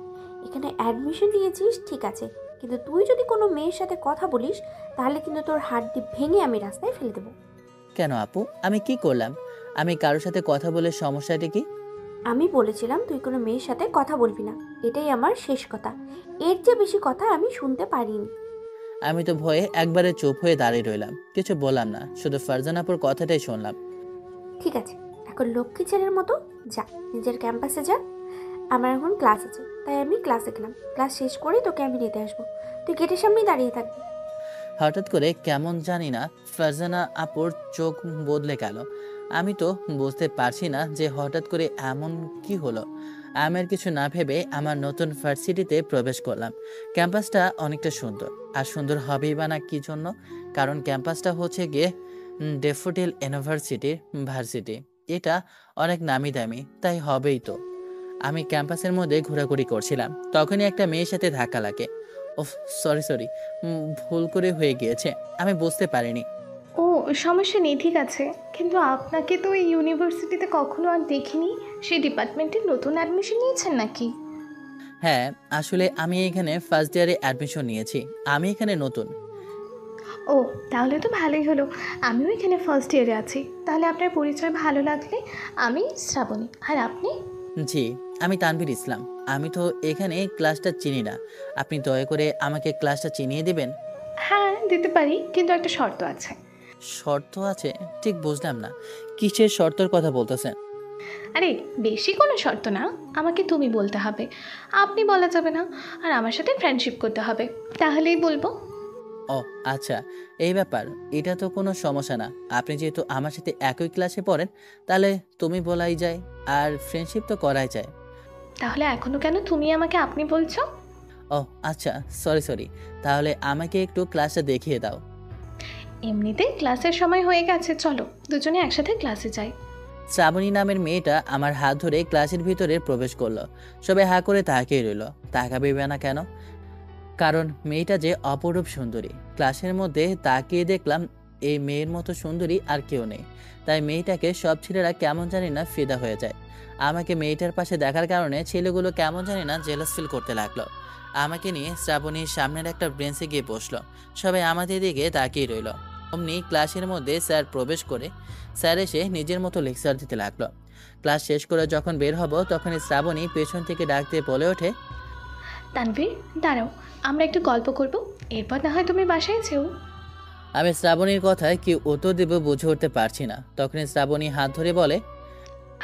S9: এখানে অ্যাডমিশন নিয়েছিস ঠিক আছে, কিন্তু তুই যদি কোনো মেয়ের সাথে কথা বলিস তাহলে কিন্তু তোর হাড্ডি ভেঙে আমি রাস্তায় ফেলে দেবো।
S1: কেন আপু, আমি কি করলাম? আমি কারোর সাথে কথা বলে সমস্যাটা কি?
S9: আমি বলেছিলাম তুই কোনো মেয়ের সাথে কথা বলবি না, এটাই আমার শেষ কথা। এর চেয়ে বেশি কথা আমি শুনতে পারিনি।
S1: আমি তো ভয়ে একবারে চুপ হয়ে দাঁড়িয়ে রইলাম, কিছু বললাম না, শুধু ফারজানা আপুর কথাটাই শুনলাম।
S9: ঠিক আছে, এখন লক্ষ্মী ছেলের মতো যা, নিজের ক্যাম্পাসে যা। আমার এখন ক্লাস আছে, তাই আমি ক্লাসে গেলাম। ক্লাস শেষ করে তোকে আমি নিতে আসবো, তুই গেটের সামনেই দাঁড়িয়ে থাকবি।
S1: হঠাৎ করে কেমন জানি না ফারজানা আপুর চোখ বদলে গেল। আমি তো বুঝতে পারছি না যে হঠাৎ করে এমন কি হলো। আমি আর কিছু না ভেবে আমার নতুন ভার্সিটিতে প্রবেশ করলাম। ক্যাম্পাসটা অনেকটা সুন্দর, আর সুন্দর হবেই বা না কি জন্য, কারণ ক্যাম্পাসটা হচ্ছে গিয়ে ডেফোডিল ইউনিভার্সিটির ভার্সিটি। এটা অনেক নামি দামি, তাই হবেই তো। আমি ক্যাম্পাসের মধ্যে ঘোরাঘুরি করছিলাম, তখনই একটা মেয়ের সাথে ধাক্কা লাগে। ওহ সরি, ভুল করে হয়ে গিয়েছে, আমি বুঝতে পারিনি।
S11: ও সমস্যা নেই, ঠিক আছে। কিন্তু আপনাকে তো এই ইউনিভার্সিটিতে কখনো আর দেখিনি। সেই ডিপার্টমেন্টে নতুন অ্যাডমিশন নিয়েছেন নাকি?
S1: হ্যাঁ, আসলে আমি এখানে ফার্স্ট ইয়ারে অ্যাডমিশন নিয়েছি, আমি এখানে নতুন।
S11: ও তাহলে তো ভালোই হলো, আমিও এখানে ফার্স্ট ইয়ারে আছি। তাহলে আপনার পরিচয় ভালো লাগলে, আমি শ্রাবণী। আর আপনি?
S1: জি, আমি তানভীর ইসলাম। আমি তো এখানে ক্লাসটা চিনি না, আপনি দয়া করে আমাকে ক্লাসটা চিনিয়ে দেবেন?
S11: হ্যাঁ দিতে পারি, কিন্তু একটা শর্ত আছে।
S1: শর্ত আছে? ঠিক বুঝলাম না, কিসের শর্তের কথা বলতেছেন?
S11: আরে বেশি কোনো শর্ত না, আমাকে তুমি বলতে হবে, আপনি বলা যাবে না। আর আমার সাথে ফ্রেন্ডশিপ করতে হবে, তাহলেই বলবো।
S1: ও আচ্ছা, এই ব্যাপার। এটা তো কোনো সমস্যা না, আপনি যেহেতু আমার সাথে একই ক্লাসে পড়েন তাহলে তুমি বলাই যায়, আর ফ্রেন্ডশিপ তো করাই যায়।
S11: তাহলে এখনো কেন তুমি আমাকে আপনি বলছো?
S1: ও আচ্ছা, সরি, তাহলে আমাকে একটু ক্লাসটা দেখিয়ে দাও।
S11: এমনিতে ক্লাসের সময় হয়ে গেছে, চলো দুজনে একসাথে ক্লাসে যাই।
S1: শ্রাবণী নামের মেয়েটা আমার হাত ধরে ক্লাসের ভিতরে প্রবেশ করলো। সবাই হা করে তাকিয়ে রইল। তাকাবে না কেন? কারণ মেয়েটা যে অপরূপ সুন্দরী। ক্লাসের মধ্যে তাকিয়ে দেখলাম এই মেয়ের মতো সুন্দরী আর কেউ নেই, তাই মেয়েটাকে সব ছেলেরা কেমন জানি না ফিদা হয়ে যায়। আমাকে মেয়েটার পাশে দেখার কারণে ছেলেগুলো কেমন জানি না জেলাস ফিল করতে লাগলো। আমাকে নিয়ে শ্রাবণীর সামনের একটা বেঞ্চে গিয়ে বসলো। সবাই আমাদের দিকে তাকিয়ে রইল। অমনি ক্লাসের মধ্যে স্যার প্রবেশ করে স্যার এসে নিজের মতো লেকচার দিতে লাগলো। ক্লাস শেষ করে যখন বের হব তখনই শ্রাবণী পেছন থেকে ডাক দিয়ে বলে ওঠে,
S11: তানভীর দাঁড়াও, আমরা একটু গল্প করব, এরপর না হয় তুমি বাসায় যেও।
S1: আমি শ্রাবণীর কথায় কি উত্তর দেব বুঝে উঠতে পারছি না। তখনই শ্রাবণী হাত ধরে বলে,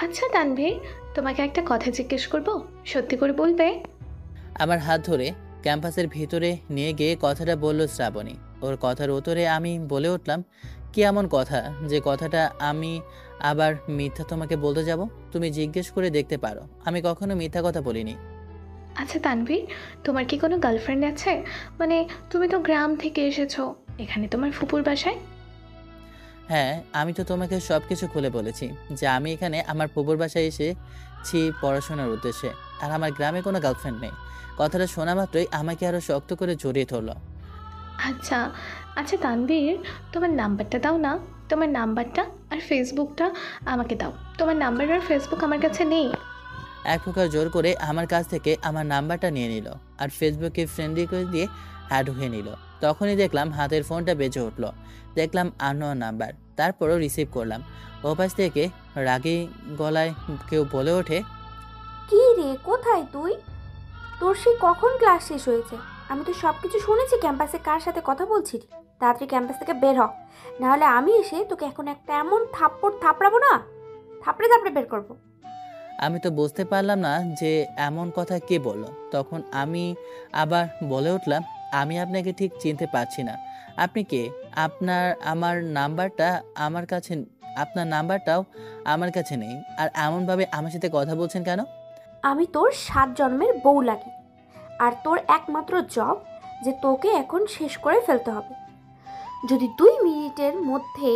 S11: আচ্ছা তানভীর, তোমাকে একটা কথা জিজ্ঞেস করব, সত্যি করে বলবে?
S1: আমার হাত ধরে ক্যাম্পাসের ভিতরে নিয়ে গিয়ে কথাটা বলল শ্রাবণী। ওর কথার উত্তরে আমি বলে উঠলাম, কি এমন কথা যে কথাটা আমি আবার মিথ্যা তোমাকে বলতে যাব? তুমি জিজ্ঞেস করে দেখতে পারো, আমি কখনো মিথ্যা কথা বলিনি।
S11: আচ্ছা তানভীর, তোমার কি কোনো গার্লফ্রেন্ড আছে? মানে তুমি তো গ্রাম থেকে এসেছো, এখানে তোমার ফুপুর বাসায়।
S1: হ্যাঁ, আমি তো তোমাকে সব কিছু খুলে বলেছি যে আমি এখানে আমার ফুপুর বাসায় এসেছি পড়াশোনার উদ্দেশ্যে, আর আমার গ্রামে কোনো গার্লফ্রেন্ড নেই। কথাটা শোনা মাত্রই আমাকে আরও শক্ত করে জড়িয়ে ধরলো।
S11: আচ্ছা আচ্ছা তানভীর, তোমার নাম্বারটা দাও না, তোমার নাম্বারটা আর ফেসবুকটা আমাকে দাও। তোমার নাম্বার আর ফেসবুক আমার কাছে নেই।
S1: এক প্রকার জোর করে আমার কাছ থেকে আমার নাম্বারটা নিয়ে নিল আর ফেসবুকে ফ্রেন্ড রিকোয়েস্ট দিয়ে অ্যাড হয়ে নিল। তখনই দেখলাম হাতের ফোনটা বেজে উঠলো। দেখলাম আননোন নাম্বার, তারপরও রিসিভ করলাম। ওপাশ থেকে রাগী গলায় কেউ বলে ওঠে,
S9: কি রে, কোথায় তুই? তোর সেই কখন ক্লাস শেষ হয়েছে? আমি তো সব কিছু শুনেছি। ক্যাম্পাসে কার সাথে কথা বলছিলি? তাড়াতাড়ি ক্যাম্পাস থেকে বের হ, নাহলে আমি এসে তোকে এখন একটা এমন থাপ্পড় থাপড়াবো না, থাপড়ে থাপড়ে বের করবো।
S1: আমি তো বুঝতে পারলাম না যে এমন কথা কে বলল। তখন আমি আবার বলে উঠলাম, আমি আপনাকে ঠিক চিনতে পারছি না। আপনি কে? আমার নাম্বারটা আমার কাছে, আপনার নাম্বারটাও আমার কাছে নেই। আর এমনভাবে আমার সাথে কথা বলছেন কেন?
S9: আমি তোর 7 জন্মের বউ লাগি, আর তোর একমাত্র জব যে তোকে এখন শেষ করে ফেলতে হবে। যদি 2 মিনিটের মধ্যে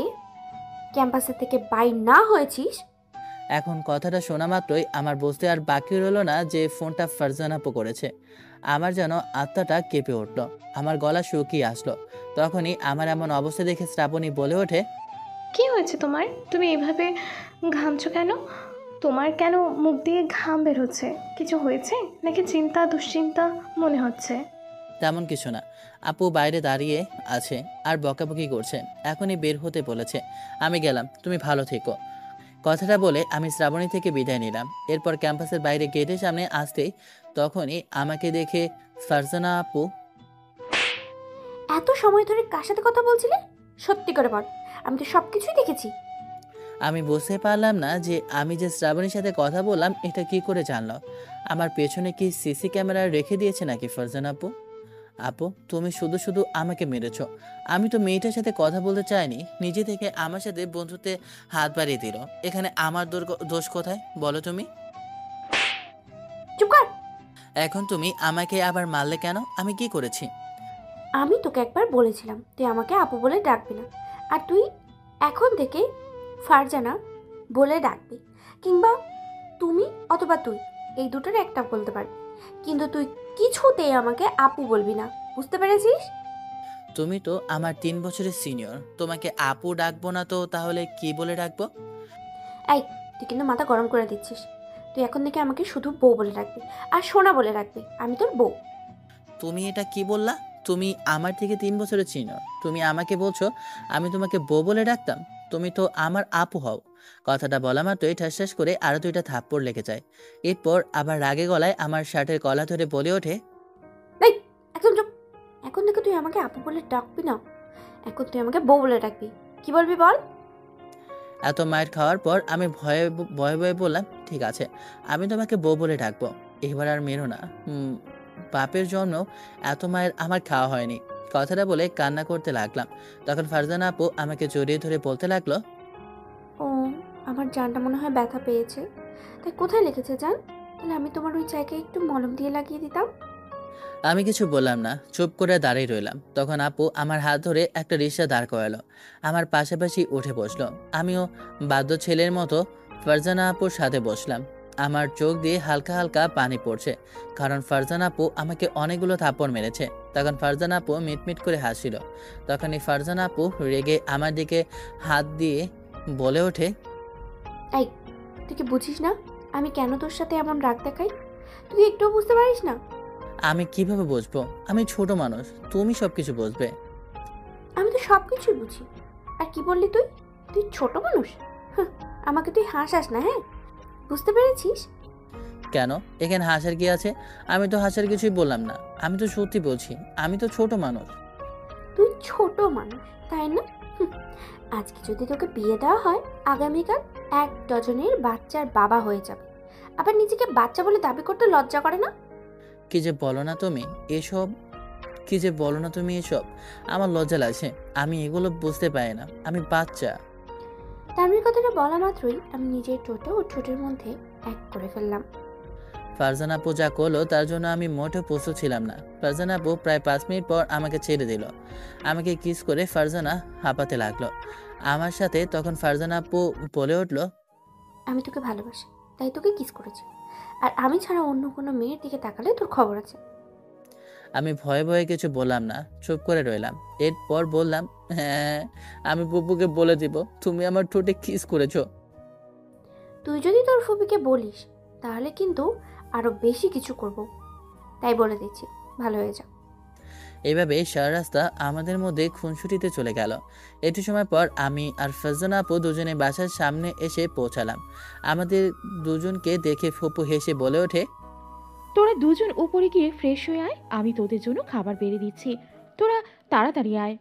S9: ক্যাম্পাসের থেকে বাইর না হয়েছিস।
S1: এখন কথাটা শোনা মাত্রই আমার বুঝতে আর বাকি রইল না যে ফোনটা ফারজানা আপু করেছে। আমার যেন আত্মাটা কেঁপে উঠল, আমার গলা শুকিয়ে আসলো। তখনই আমার এমন অবস্থা দেখে শ্রাবণী বলে ওঠে,
S11: কি হয়েছে তোমার? তুমি এভাবে ঘামছো কেন? তোমার কেন মুখ দিয়ে ঘাম বের হচ্ছে? কিছু হয়েছে নাকি চিন্তা দুশ্চিন্তা মনে হচ্ছে?
S1: তেমন কিছু না। আপু বাইরে দাঁড়িয়ে আছে আর বকাবকি করছে, এখনই বের হতে বলেছে। আমি গেলাম, তুমি ভালো থেকো। কথাটা বলে আমি শ্রাবণী থেকে বিদায় নিলাম। এরপর ক্যাম্পাসের বাইরে গেটের সামনে আসতেই তখনই আমাকে দেখে ফারজানা আপু,
S9: এত সময় ধরে কার সাথে কথা বলছিলে? সত্যি করে বল, আমি তো সব কিছুই দেখেছি।
S1: আমি বুঝতে পারলাম না যে আমি যে শ্রাবণীর সাথে কথা বললাম এটা কি করে জানলো। আমার পেছনে কি সিসি ক্যামেরা রেখে দিয়েছে নাকি ফারজানা আপু? আপু, তুমি শুধু শুধু আমাকে মেরেছ। আমি তো মেয়েটার সাথে কথা বলতে চাইনি, নিজে থেকে আমার সাথে বন্ধুত্বে হাত বাড়িয়ে দিল। এখানে আমার দোষ কোথায় বলো তুমি?
S9: চুপ কর।
S1: এখন তুমি আমাকে আবার মারলে কেন? আমি কি করেছি?
S9: আমি তোকে একবার বলেছিলাম তুই আমাকে আপু বলে ডাকবি না, আর তুই এখন থেকে ফারজানা বলে ডাকবি, কিংবা তুমি অথবা তুই, এই দুটোর একটা বলতে পারবি, কিন্তু তুই কিছুতেই আমাকে আপু বলবি না, বুঝতে পেরেছিস?
S1: তুমি তো আমার 3 বছরের সিনিয়র, তোমাকে আপু ডাকবো না তো তাহলে কি বলে ডাকবো?
S9: এই, তুই কিন্তু মাথা গরম করে দিচ্ছিস। তুই এখন থেকে আমাকে শুধু বউ বলে রাখবি, আর সোনা বলে রাখবি, আমি তোর বউ।
S1: তুমি এটা কি বললা? তুমি আমার থেকে 3 বছরের সিনিয়র, তুমি আমাকে বলছো আমি তোমাকে বউ বলে ডাকতাম? তুমি তো আমার আপু হও। কথাটা বলা মাত্রই ঠাস করে আরো 2টা থাপ্পড় লেগে যায়। এরপর আবার রাগে গলায় আমার শার্টের কলা ধরে বলে ওঠে,
S9: এই, একদম চুপ। এখন থেকে তুই আমাকে আপু বলে ডাকবি না, এখন তুই আমাকে বউ বলে ডাকবি। কি বলবি বল?
S1: এত মায়ের খাওয়ার পর আমি ভয়ে ভয়ে ভয়ে বললাম, ঠিক আছে, আমি তোমাকে বউ বলে ডাকবো। এবার আর মেরো না। বাপের জন্য এত মায়ের আমার খাওয়া হয়নি। কথাটা বলে কান্না করতে লাগলাম। তখন ফারজানা আপু আমাকে জড়িয়ে ধরে বলতে লাগলো,
S9: ও, আমার জানটা মনে হয় ব্যথা পেয়েছে, তাই কোথায় লেগেছে জান? তাহলে আমি তোমার ওই জায়গায় একটু মলম দিয়ে লাগিয়ে দিতাম।
S1: আমি কিছু বললাম না, চুপ করে দাঁড়িয়ে রইলাম। তখন আপু আমার হাত ধরে একটা রিক্সা দাঁড় করালো, আমার পাশাপাশি উঠে বসলো। আমিও বাধ্য ছেলের মতো ফারজানা আপুর সাথে বসলাম। আমার চোখ দিয়ে হালকা হালকা পানি পড়ছে, কারণ ফারজানা আপু আমাকে অনেকগুলো থাপ্পড় মেরেছে। তখন ফারজানা আপু মিটমিট করে হাসছিল। তখনই ফারজানা আপু রেগে আমার দিকে হাত দিয়ে বলে ওঠে,
S9: এই, তুই কি বুঝিস না আমি কেন তোর সাথে এমন রাগ দেখাই? তুই একটুও বুঝতে পারিস না?
S1: আমি কিভাবে বুঝবো? আমি ছোট মানুষ, তুমি সবকিছু বুঝবে।
S9: আমি তো সব কিছুই বুঝি। আর কি বললি তুই? তুই ছোট মানুষ? আমাকে তুই হাসাস না, হ্যাঁ? বুঝতে পেরেছিস?
S1: কেন, এখানে হাসার কি আছে? আমি তো হাসার কিছুই বললাম না, আমি তো সত্যি বলছি, আমি তো ছোট মানুষ।
S9: তুই ছোট মানুষ, তাই না? আজকে যদি তোকে বিয়ে দেওয়া হয়, আগামীকাল 1 ডজনের বাচ্চার বাবা হয়ে যাবে। আবার নিজেকে বাচ্চা বলে দাবি করতে লজ্জা করে না?
S1: কি যে বলো না তুমি এসব, কি যে বলো না তুমি এসব, আমার লজ্জা লাগছে। আমি এগুলো বুঝতে পারি না, আমি বাচ্চা।
S9: তানভীর কথাটা বলা মাত্রই আমি নিজের ঠোঁটে ওর ঠোঁটের মধ্যে এক করে ফেললাম।
S1: ফারজানা আপু যা করলো তার জন্য আমি মোটেও প্রস্তুত ছিলাম না। ফারজানা আপু প্রায় 5 মিনিট পর আমাকে ছেড়ে দিল। আমাকে কিস করে ফারজানা হাঁপাতে লাগলো আমার সাথে। তখন ফারজানা আপু বলে উঠলো,
S9: আমি তোকে ভালোবাসি, তাই তোকে কিস করেছি। আর আমি ছাড়া অন্য কোনো মেয়ের দিকে তাকালে তোর খবর আছে।
S1: আমি ভয়ে ভয়ে কিছু বললাম না, চুপ করে রইলাম। এরপর বললাম, হ্যাঁ আমি বুবুকে বলে দিব তুমি আমার ঠোঁটে কিস করেছো।
S9: তুই যদি তোর ফুপিকে বলিস তাহলে কিন্তু আরো বেশি কিছু করব, তাই বলে দিচ্ছি, ভালো হয়ে যা।
S1: এভাবে সারা রাস্তা আমাদের মধ্যে খুনসুটিতে চলে গেল। একটু সময় পর আমি আর ফারজানা আপু দুজনে বাসার সামনে এসে পৌঁছালাম। আমাদের দুজনকে দেখে ফুপু হেসে বলে ওঠে,
S8: তোরা দুজন উপরে গিয়ে ফ্রেশ হয়ে আয়, আমি তোদের জন্য খাবার বেড়ে দিচ্ছি, তোরা তাড়াতাড়ি আয়।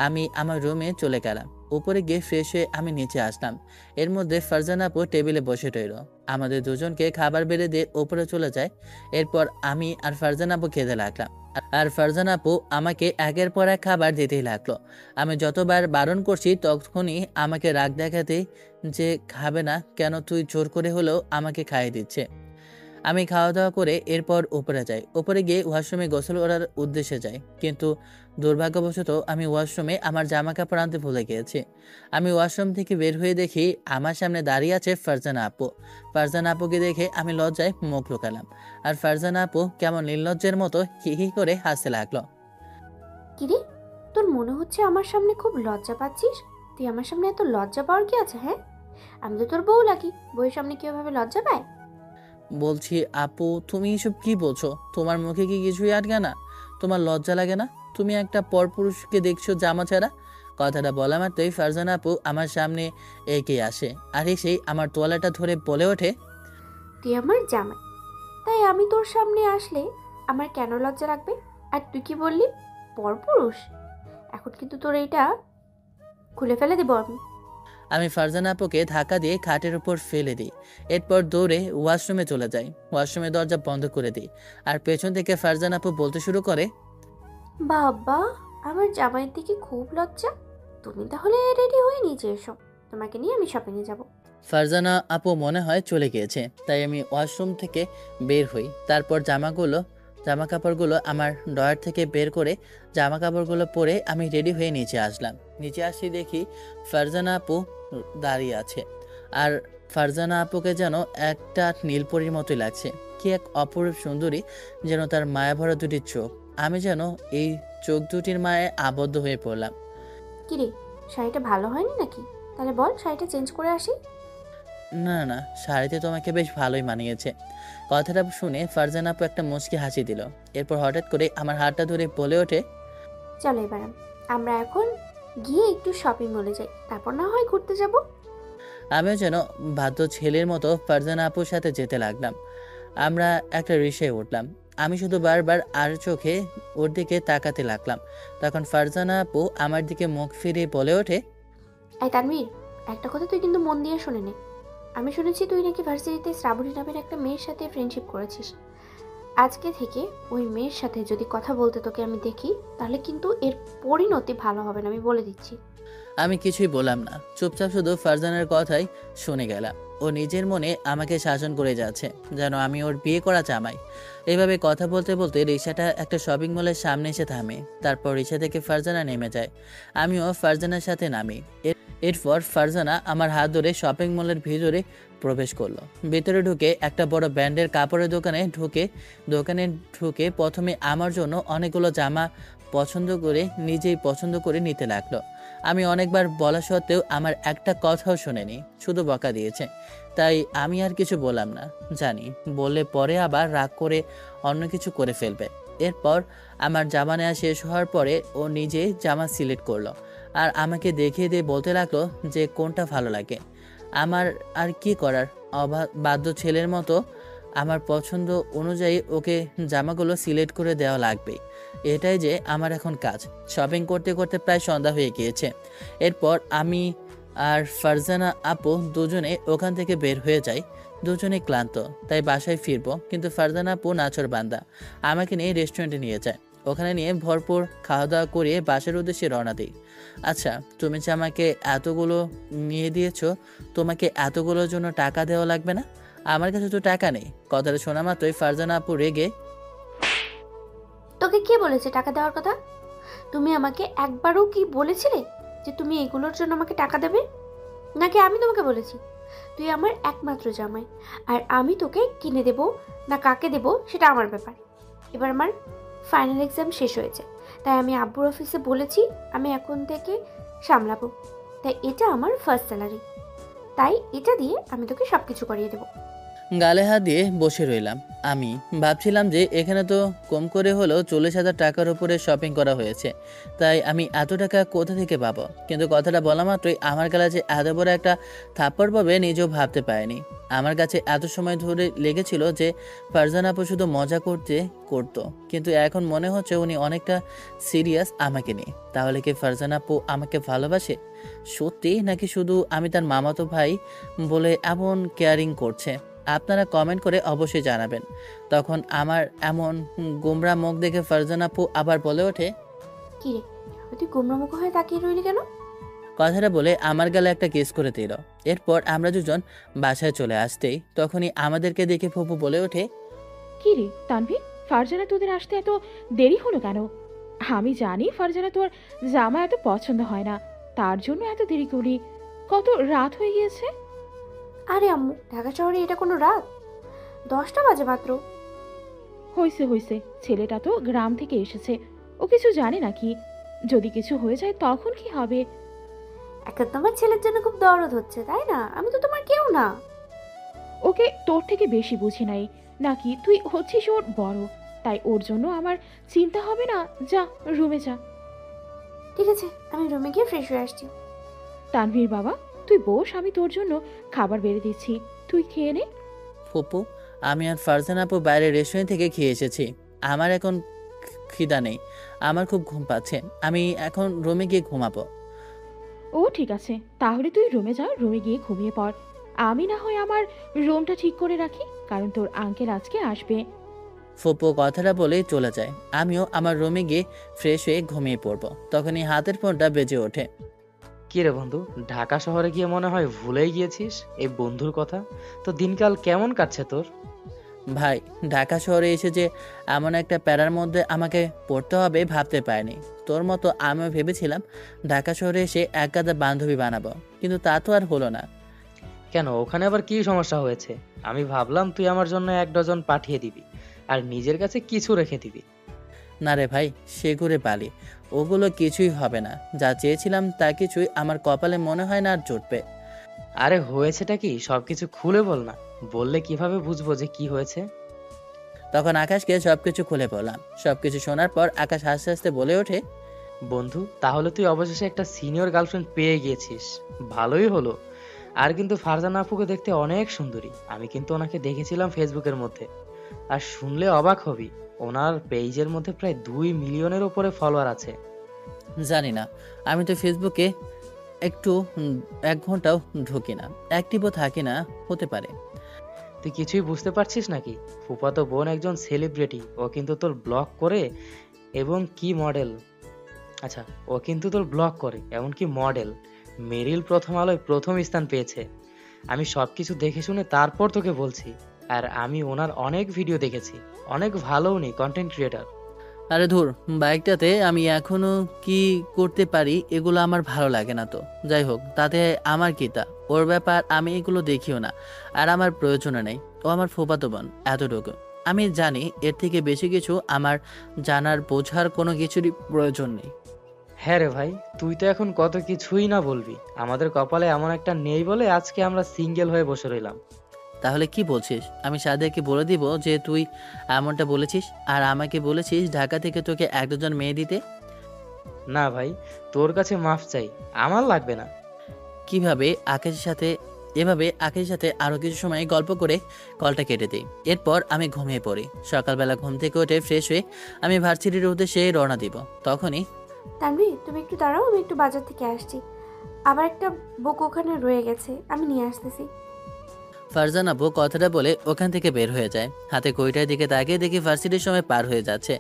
S1: আমি আমার রুমে চলে গেলাম। উপরে গিয়ে ফ্রেশ হয়ে আমি নিচে আসলাম। এর মধ্যে ফারজানা আপু টেবিলে বসে রইল। আমাদের দুজনকে খাবার বেড়ে দিয়ে উপরে চলে যায়। এরপর আমি আর ফারজানা আপু খেতে লাগলাম। আর ফারজানা আপু আমাকে একের পর এক খাবার দিতেই লাগলো। আমি যতবার বারণ করছি তখনই আমাকে রাগ দেখাতে যে খাবে না কেন, তুই জোর করে হলেও আমাকে খাইয়ে দিচ্ছে। আমি খাওয়া দাওয়া করে এরপর উপরে যাই। উপরে গিয়ে ওয়াশরুমে গোসল করার উদ্দেশ্যে যাই, কিন্তু দুর্ভাগ্যবশত আমি ওয়াশরুমে আমার জামা কাপড় আনতে ভুলে গিয়েছি। আমি ওয়াশরুম থেকে বের হয়ে দেখি আমার সামনে দাঁড়িয়ে আছে ফারজানা আপু। ফারজানা আপুকে দেখে আমি লজ্জায় মুখ লুকালাম। আর ফারজানা আপু কেমন নির্লজ্জের মতো হি হি করে হাসতে লাগলো।
S9: কিরে, তোর মনে হচ্ছে আমার সামনে খুব লজ্জা পাচ্ছিস? তুই আমার সামনে এত লজ্জা পাওয়ার কি আছে? হ্যাঁ, আমি তো তোর বউ লাগি, বউয়ের সামনে কিভাবে লজ্জা পায়?
S1: বলছি আপু তুমি এসব কি বলছো? তোমার মুখে কি কিছুই আটকে না? তোমার লজ্জা লাগে না? তুমি একটা পরপুরুষকে দেখছো জামা ছাড়া? কথাটা বলা মাত্রই ফারজানা আপু আমার সামনে এগিয়ে আসে আর এসেই আমার তোয়ালাটা ধরে বলে ওঠে,
S9: তুই আমার জামাই, তাই আমি তোর সামনে আসলে আমার কেন লজ্জা লাগবে? আর তুই কি বললি, পরপুরুষ? এখন কিন্তু তোর এইটা খুলে ফেলে দেবো আমি।
S1: আমি ফারজানা আপুকে ধাক্কা দিয়ে খাটের উপর ফেলে দিই। এরপর দৌড়ে ওয়াশরুমে চলে যাই। ওয়াশরুমে দরজা বন্ধ করে দিই আর পেছন থেকে ফারজানা আপু বলতে শুরু করে,
S9: বাবা, আমার জামাইয়ের দিকে খুব লজ্জা। তুমি তাহলে রেডি হয়ে নিচে এসো, তোমাকে নিয়ে আমি শপিংয়ে যাব।
S1: ফারজানা আপু মনে হয় চলে গিয়েছে, তাই আমি ওয়াশরুম থেকে বের হই। তারপর জামা কাপড়গুলো আমার ড্রয়ার থেকে বের করে জামা কাপড়গুলো পরে আমি রেডি হয়ে নিচে আসলাম। নিচে আসি দেখি ফারজানা আপু দাঁড়িয়ে আছে। আর ফারজানা আপুকে যেন একটা নীলপরীর মতোই লাগছে। কি এক অপরূপ সুন্দরী, যেন তার মায়া ভরা দুটি চোখ। আমি যেন এই চোখ দুটির মায়ে আবদ্ধ হয়ে পড়লাম।
S9: কিরে, শাড়িটা ভালো হয়নি নাকি? তাহলে বল, শাড়িটা চেঞ্জ করে আসি।
S1: না না, শাড়িতে তোমাকে বেশ ভালোই মানিয়েছে। কথাটা শুনে ফারজানা আপু একটা মুচকি হাসি দিল। এরপর হঠাৎ করে আমার হাতটা ধরে বলে ওঠে,
S9: চলো এবার আমরা এখন গিয়ে একটু শপিং মলে যাই, তারপর না হয় ঘুরতে যাব।
S1: আমিও যেন বাধ্য ছেলের মতো ফারজানা আপুর সাথে যেতে লাগলাম। আমরা একটা রিক্সায় উঠলাম। আমি শুধু বারবার আর চোখে ওর দিকে তাকাতে লাগলাম। তখন ফারজানা আপু আমার দিকে মুখ ফিরিয়ে বলে ওঠে,
S9: এই তানভীর, একটা কথা তুই কিন্তু মন দিয়ে শুনে নে। আমি শুনেছি তুই নাকি ভার্সিটিতে শ্রাবণী নামের একটা মেয়ের সাথে ফ্রেন্ডশিপ করেছিস। আজকে থেকে ওই মেয়ের সাথে যদি কথা বলতে তোকে আমি দেখি, তাহলে কিন্তু এর পরিণতি ভালো হবে না, আমি বলে দিচ্ছি।
S1: আমি কিছুই বললাম না, চুপচাপ শুধু ফারজানার কথাই শুনে গেলাম। ও নিজের মনে আমাকে শাসন করে যাচ্ছে যেন আমি ওর বিয়ে করা জামাই। এইভাবে কথা বলতে বলতে রিক্সাটা একটা শপিং মলের সামনে এসে থামে। তারপর রিক্সা থেকে ফারজানা নেমে যায়, আমিও ফারজানার সাথে নামি। এরপর ফারজানা আমার হাত ধরে শপিং মলের ভিতরে প্রবেশ করলো। ভেতরে ঢুকে একটা বড় ব্র্যান্ডের কাপড়ের দোকানে ঢুকে প্রথমে আমার জন্য অনেকগুলো জামা নিজেই পছন্দ করে নিতে লাগলো। আমি অনেকবার বলা সত্ত্বেও আমার একটা কথাও শোনেনি, শুধু বকা দিয়েছে। তাই আমি আর কিছু বললাম না, জানি বললে পরে আবার রাগ করে অন্য কিছু করে ফেলবে। এরপর আমার জামা নেওয়া শেষ হওয়ার পরে ও নিজে জামা সিলেক্ট করলো আর আমাকে দেখিয়ে দিয়ে বলতে লাগলো যে কোনটা ভালো লাগে। আমার আর কি করার, বাধ্য ছেলের মতো আমার পছন্দ অনুযায়ী ওকে জামাগুলো সিলেক্ট করে দেওয়া লাগবেই। এটাই যে আমার এখন কাজ। শপিং করতে করতে প্রায় সন্ধ্যা হয়ে গিয়েছে। এরপর আমি আর ফারজানা আপু দুজনে ওখান থেকে বের হয়ে যাই। দুজনেই ক্লান্ত, তাই বাসায় ফিরবো। কিন্তু ফারজানা আপু নাচর বান্দা আমাকে নিয়ে রেস্টুরেন্টে নিয়ে যায়। ওখানে নিয়ে ভরপুর খাওয়া দাওয়া করিয়ে বাসার উদ্দেশ্যে রওনা দিই। আচ্ছা, তুমি যে আমাকে এতগুলো নিয়ে দিয়েছো, তোমাকে এতগুলোর জন্য টাকা দেওয়া লাগবে না? আমার কাছে তো টাকা নেই। কথাটা শোনা মাত্রই ফারজানা আপু রেগে,
S9: তোকে কে বলেছে টাকা দেওয়ার কথা? তুমি আমাকে একবারও কি বলেছিলে যে তুমি এগুলোর জন্য আমাকে টাকা দেবে? নাকি আমি তোমাকে বলেছি? তুই আমার একমাত্র জামাই, আর আমি তোকে কিনে দেব না কাকে দেব সেটা আমার ব্যাপার। এবার আমার ফাইনাল এক্সাম শেষ হয়েছে, তাই আমি আব্বুর অফিসে বলেছি আমি এখন থেকে সামলাবো। তাই এটা আমার ফার্স্ট স্যালারি, তাই এটা দিয়ে আমি তোকে সব কিছু করিয়ে দেবো।
S1: গালে হাত দিয়ে বসে রইলাম। আমি ভাবছিলাম যে এখানে তো কম করে হলেও 40,000 টাকার উপরে শপিং করা হয়েছে, তাই আমি এত টাকা কোথা থেকে পাবো? কিন্তু কথাটা বলা মাত্রই আমার গলা যে এত বড় একটা থাপ্পড় পাবে নিজেও ভাবতে পারিনি। আমার কাছে এত সময় ধরে লেগেছিল যে ফারজানা আপু শুধু মজা করতো, কিন্তু এখন মনে হচ্ছে উনি অনেকটা সিরিয়াস আমাকে নিয়ে। তাহলে কি ফারজানা আপু আমাকে ভালোবাসে সত্যি, নাকি শুধু আমি তার মামাতো ভাই বলে এমন কেয়ারিং করছে? আপনারা কমেন্ট করে অবশ্যই জানাবেন। তখন আমার এমন গোমরা মুখ দেখে ফারজানা আপু আবার বলে ওঠে,
S9: কি রে, তুই গোমরামুখ হয়ে তাকিয়ে রইলি কেন?
S1: কথাটা বলে আমার গালে একটা কিস করে দিল। এরপর আমরা দুজন বাসায় চলে আসতেই তখনই আমাদেরকে দেখে ফুপু বলে ওঠে,
S8: কি রে তানভীর, ফারজানা তোদের আসতে এত দেরি হলো কেন? আমি জানি ফারজানা তোর জামা এত পছন্দ হয় না, তার জন্য এত দেরি করি। কত রাত হয়ে গিয়েছে?
S9: আরে আম্মু, ঢাকা শহরে এটা কোনো রাত? 10টা বাজে মাত্র।
S8: হইছে, ছেলেটা তো গ্রাম থেকে এসেছে, ও কিছু জানে নাকি? যদি কিছু হয়ে যায় তখন কি হবে?
S9: এখন তোমার ছেলের জন্য খুব দরদ হচ্ছে, তাই না? আমি তো তোমার কেউ না।
S8: ওকে তোর থেকে বেশি বুঝি নাই নাকি? তুই হচ্ছিস ওর বড়, তাই ওর জন্য আমার চিন্তা হবে না? যা রুমে যা।
S9: ঠিক আছে, আমি রুমে গিয়ে ফ্রেশ হয়ে আসছি।
S8: তানভীর বাবা, তুই বস, আমি তোর জন্য খাবার বেড়ে দিচ্ছি, তুই খেয়ে নে।
S1: ফুপু, আমি আর ফারজানা আপু বাইরে রেস্টুরেন্ট থেকে খেয়ে এসেছি। আমার এখন খিদা নেই, আমার খুব ঘুম পাচ্ছে। আমি এখন রুমে গিয়ে ঘুমাবো।
S8: ও ঠিক আছে, তাহলে তুই রুমে যা, রুমে গিয়ে ঘুমিয়ে পড়। আমি না হয় আমার রুমটা ঠিক করে রাখি, কারণ তোর আঙ্কেল আজকে আসবে।
S1: ফুপু কথাটা বলেই চলে যায়। আমিও আমার রুমে গিয়ে ফ্রেশ হয়ে ঘুমিয়ে পড়বো। তখনই হাতের ফোনটা বেজে ওঠে।
S4: কি রে বন্ধু, ঢাকা শহরে গিয়ে মনে হয় ভুলেই গিয়েছিস এই বন্ধুর কথা। তো দিনকাল কেমন কাটছে তোর?
S1: ভাই, ঢাকা শহরে এসে যে এমন একটা প্যারার মধ্যে আমাকে পড়তে হবে ভাবতে পারিনি। তোর মতো আমিও ভেবেছিলাম ঢাকা শহরে এসে এক গাদা বান্ধবী বানাবো, কিন্তু তা তো আর হলো না।
S4: কেন, ওখানে আবার কি সমস্যা হয়েছে? আমি ভাবলাম তুই আমার জন্য 1 ডজন পাঠিয়ে দিবি আর নিজের কাছে কিছু রেখে দিবি।
S1: না রে ভাই, সে ঘুরে পালি, ওগুলো কিছুই হবে না। যা চেয়েছিলাম তা কিছুই আমার কপালে মনে হয় না আর জুটবে।
S4: আরে হয়েছেটা কি, সবকিছু খুলে বল না, বললে কিভাবে বুঝবো যে কি হয়েছে?
S1: তখন আকাশকে সবকিছু খুলে বললাম। সবকিছু শোনার পর আকাশ হাসতে হাসতে বলে ওঠে,
S4: বন্ধু, তাহলে তুই অবশেষে একটা সিনিয়র গার্লফ্রেন্ড পেয়ে গিয়েছিস, ভালোই হলো। আর কিন্তু ফারজানা আপুকে দেখতে অনেক সুন্দরী, আমি কিন্তু ওনাকে দেখেছিলাম ফেসবুকের মধ্যে। আর শুনলে অবাক হবি, ওনার পেজের মধ্যে প্রায় 2 মিলিয়নের উপরে ফলোয়ার আছে।
S1: জানি না, আমি তো ফেসবুকে একটু 1 ঘন্টাও ঢুকি না, অ্যাক্টিভও থাকি না, হতে পারে।
S4: তুই কিছুই বুঝতে পারছিস নাকি? ফুফাতো বোন একজন সেলিব্রিটি, ও কিন্তু তোর ব্লগ করে এবং কি মডেল। আচ্ছা, ও কিন্তু তোর ব্লগ করে এমনকি মডেল। মেরিল প্রথম আলোয় প্রথম স্থান পেয়েছে। আমি সবকিছু দেখে শুনে তারপর তোকে বলছি। আর আমি ওনার অনেক ভিডিও দেখেছি, অনেক ভালো উনি কন্টেন্ট ক্রিয়েটার।
S1: আরে ধুর, বাইকটাতে আমি এখনো কি করতে পারি এগুলো আমার ভালো লাগে না তো। যাই হোক, তাতে আমার কি তা, ওর ব্যাপার, আমি এগুলো দেখিও না, আর আমার প্রয়োজনও নেই। ও আমার ফুফাতো বোন, এতটুকু আমি জানি। এর থেকে বেশি কিছু আমার জানার বোঝার কোনো কিছুরই প্রয়োজন নেই।
S4: হ্যাঁ রে ভাই, তুই তো এখন কত কিছুই না বলবি। আমাদের কপালে এমন একটা নেই বলে আজকে আমরা সিঙ্গেল হয়ে বসে রইলাম।
S1: তাহলে কি বলছিস? আমি সাদিয়াকে বলে দিব যে তুই এমনটা বলেছিস, আর আমাকে বলেছিস ঢাকা থেকে তোকে 1 ডজন মেয়ে দিতে?
S4: না ভাই, তোর কাছে মাফ চাই, আমার লাগবে না।
S1: কিভাবে এভাবে আকাশের সাথে আরো কিছু সময় গল্প করে কলটা কেটে দিই। এরপর আমি ঘুমিয়ে পড়ি। সকালবেলা ঘুম থেকে উঠে ফ্রেশ হয়ে আমি ভার্সিটির উদ্দেশ্যে রওনা দিব। তখনই,
S9: তানভীর, তুমি একটু দাঁড়াও, আমি একটু বাজার থেকে আসছি। আবার একটা বুক ওখানে রয়ে গেছে, আমি নিয়ে আসতেছি।
S1: ফারজান আপু কথাটা বলে ওখান থেকে বের হয়ে যায়। হাতে ঘড়িটার দিকে তাকিয়ে দেখি ভার্সিটির সময় পার হয়ে যাচ্ছে।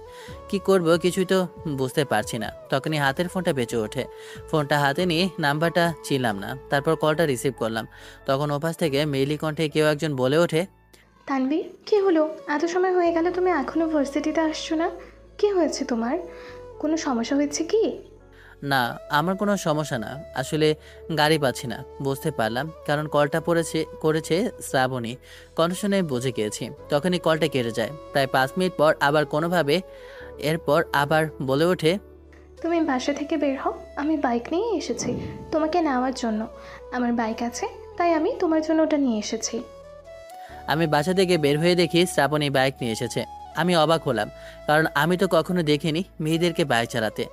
S1: কি করব কিছুই তো বুঝতে পারছি না। তখনই হাতের ফোনটা বেঁচে ওঠে। ফোনটা হাতে নিয়ে নাম্বারটা চিনলাম না, তারপর কলটা রিসিভ করলাম। তখন ওপাশ থেকে মেইলি কণ্ঠে কেউ একজন বলে ওঠে,
S11: তানভীর, কি হলো? এত সময় হয়ে গেল, তুমি এখনো ভার্সিটিতে আসছো না? কি হয়েছে তোমার? কোনো সমস্যা হয়েছে কি?
S1: না, আমার কোনো সমস্যা না, আসলে গাড়ি পাচ্ছি না। বুঝতে পারলাম কারণ কলটা করেছে শ্রাবণী। কণ্ঠ শুনে বুঝে গিয়েছি। তখনই কলটা কেটে যায়। প্রায় 5 মিনিট পর আবার কোনোভাবে এরপর আবার বলে ওঠে,
S11: তুমি বাসা থেকে বের হও, আমি বাইক নিয়ে এসেছি তোমাকে নেওয়ার জন্য। আমার বাইক আছে, তাই আমি তোমার জন্য ওটা নিয়ে এসেছি।
S1: আমি বাসা থেকে বের হয়ে দেখি শ্রাবণী বাইক নিয়ে এসেছে। আমি অবাক হলাম, কারণ আমি তো কখনো দেখিনি মেয়েদেরকে বাইক চালাতে।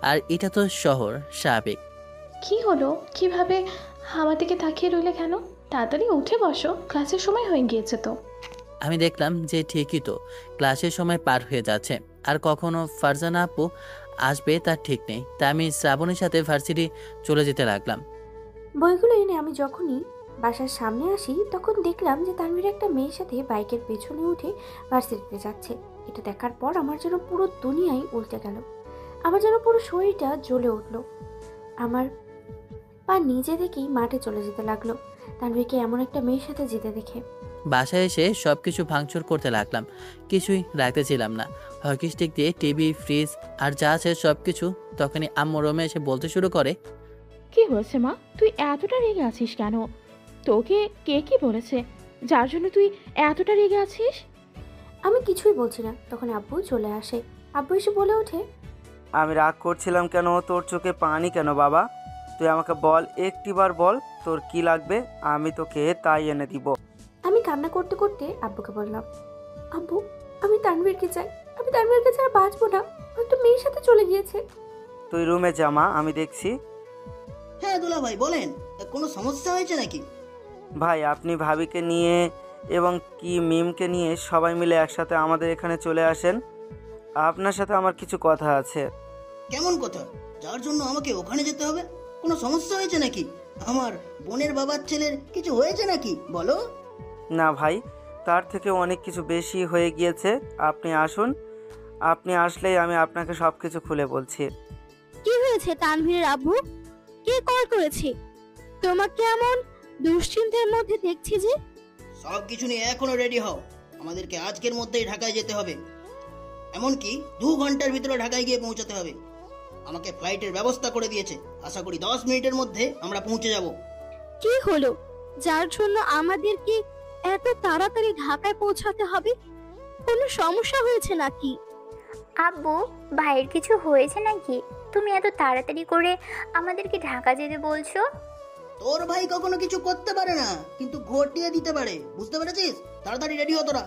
S1: আর এটা তো শহর, স্বাভাবিক।
S11: কি হলো? কিভাবে আমার দিকে তাকিয়ে রইলে কেন? তাড়াতাড়ি উঠে বসো, ক্লাসের সময় হয়ে গিয়েছে তো।
S1: আমি দেখলাম যে ঠিকই তো, ক্লাসের সময় পার হয়ে যাচ্ছে। আর কখনো ফারজানা আপু আসবে তার ঠিক নেই। তাই আমি শ্রাবণীর সাথে ভার্সিটি চলে যেতে লাগলাম।
S9: বইগুলো এনে আমি যখনই বাসার সামনে আসি তখন দেখলাম যে তানভীর একটা মেয়ের সাথে বাইকের পেছনে উঠে ভার্সিটিতে যাচ্ছে। এটা দেখার পর আমার যেন পুরো দুনিয়াই উল্টে গেল। আমার যেন পুরো শরীরটা জ্বলে উঠল। আমার পা নিজে থেকেই মাঠে চলে যেতে লাগলো তানভীরকে এমন একটা মেয়ের সাথে যেতে দেখে।
S1: বাসায় এসে সব কিছু ভাঙচুর করতে লাগলাম। কিছুই রাখতেছিলাম না, হকি স্টিক দিয়ে টিভি, ফ্রিজ আর যা আছে সব কিছু। তখনই আম্মু রুমে এসে বলতে শুরু করে,
S8: কি হয়েছে মা, তুই এতটা রেগে আছিস কেন? তোকে কে কি বলেছে যার জন্য তুই এতটা রেগে আছিস?
S9: আমি কিছুই বলছি না। তখন আব্বু চলে আসে। আব্বু এসে বলে ওঠে,
S10: আমি রাগ করছিলাম কেন? তোর চোখে পানি কেন বাবা? তুই আমাকে বল, একটিবার বল তোর কি লাগবে, আমি তোকে তাই এনে দিব।
S9: আমি কান্না করতে করতে আব্বুকে বললাম, আব্বু আমি তানভীরকে চাই, আমি তানভীরকে ছাড়া বাঁচবো না, ও একটা মেয়ের সাথে চলে গিয়েছে।
S10: তুই রুমে জামা, আমি দেখছি।
S6: হ্যাঁ দুলা ভাই বলেন, কোনো সমস্যা হয়েছে নাকি?
S10: ভাই আপনি ভাবিকে নিয়ে এবং কি মিমকে নিয়ে সবাই মিলে একসাথে আমাদের এখানে চলে আসেন। আপনার সাথে আমার কিছু কথা আছে।
S6: কেমন কথা? যার জন্য আমাকে ওখানে যেতে হবে? কোনো সমস্যা হয়েছে নাকি? আমার বোনের বাবার ছেলের কিছু হয়েছে নাকি বলো?
S10: না ভাই, তার থেকে অনেক কিছু বেশি হয়ে গিয়েছে। আপনি আসুন, আপনি আসলেই আমি আপনাকে সব কিছু খুলে বলছি।
S3: কি হয়েছে তানভীরের আব্বু? কে কল করেছে? তোমাকে এমন দুশ্চিন্তার মধ্যে দেখছি যে।
S6: সব কিছু নিয়ে এখনো রেডি হও, আমাদেরকে আজকের মধ্যেই ঢাকায় যেতে হবে। এমনকি 2 ঘন্টার ভিতরে ঢাকায় গিয়ে পৌঁছাতে হবে। আমাকে ফ্লাইটের ব্যবস্থা করে দিয়েছে, আশা করি 10 মিনিটের মধ্যে আমরা পৌঁছে যাব।
S3: কি হলো যার জন্য আমাদেরকে এত তাড়াতাড়ি ঢাকায় পৌঁছাতে হবে? কোনো সমস্যা হয়েছে নাকি?
S2: আব্বু, ভাইয়ের কিছু হয়েছে নাকি? তুমি এত তাড়াতাড়ি করে আমাদেরকে ঢাকা যেতে বলছো?
S6: তোর ভাই কখনো কিছু করতে পারে না, কিন্তু ঘটিয়ে দিতে পারে, বুঝতে পেরেছিস? তাড়াতাড়ি রেডি হ তোরা।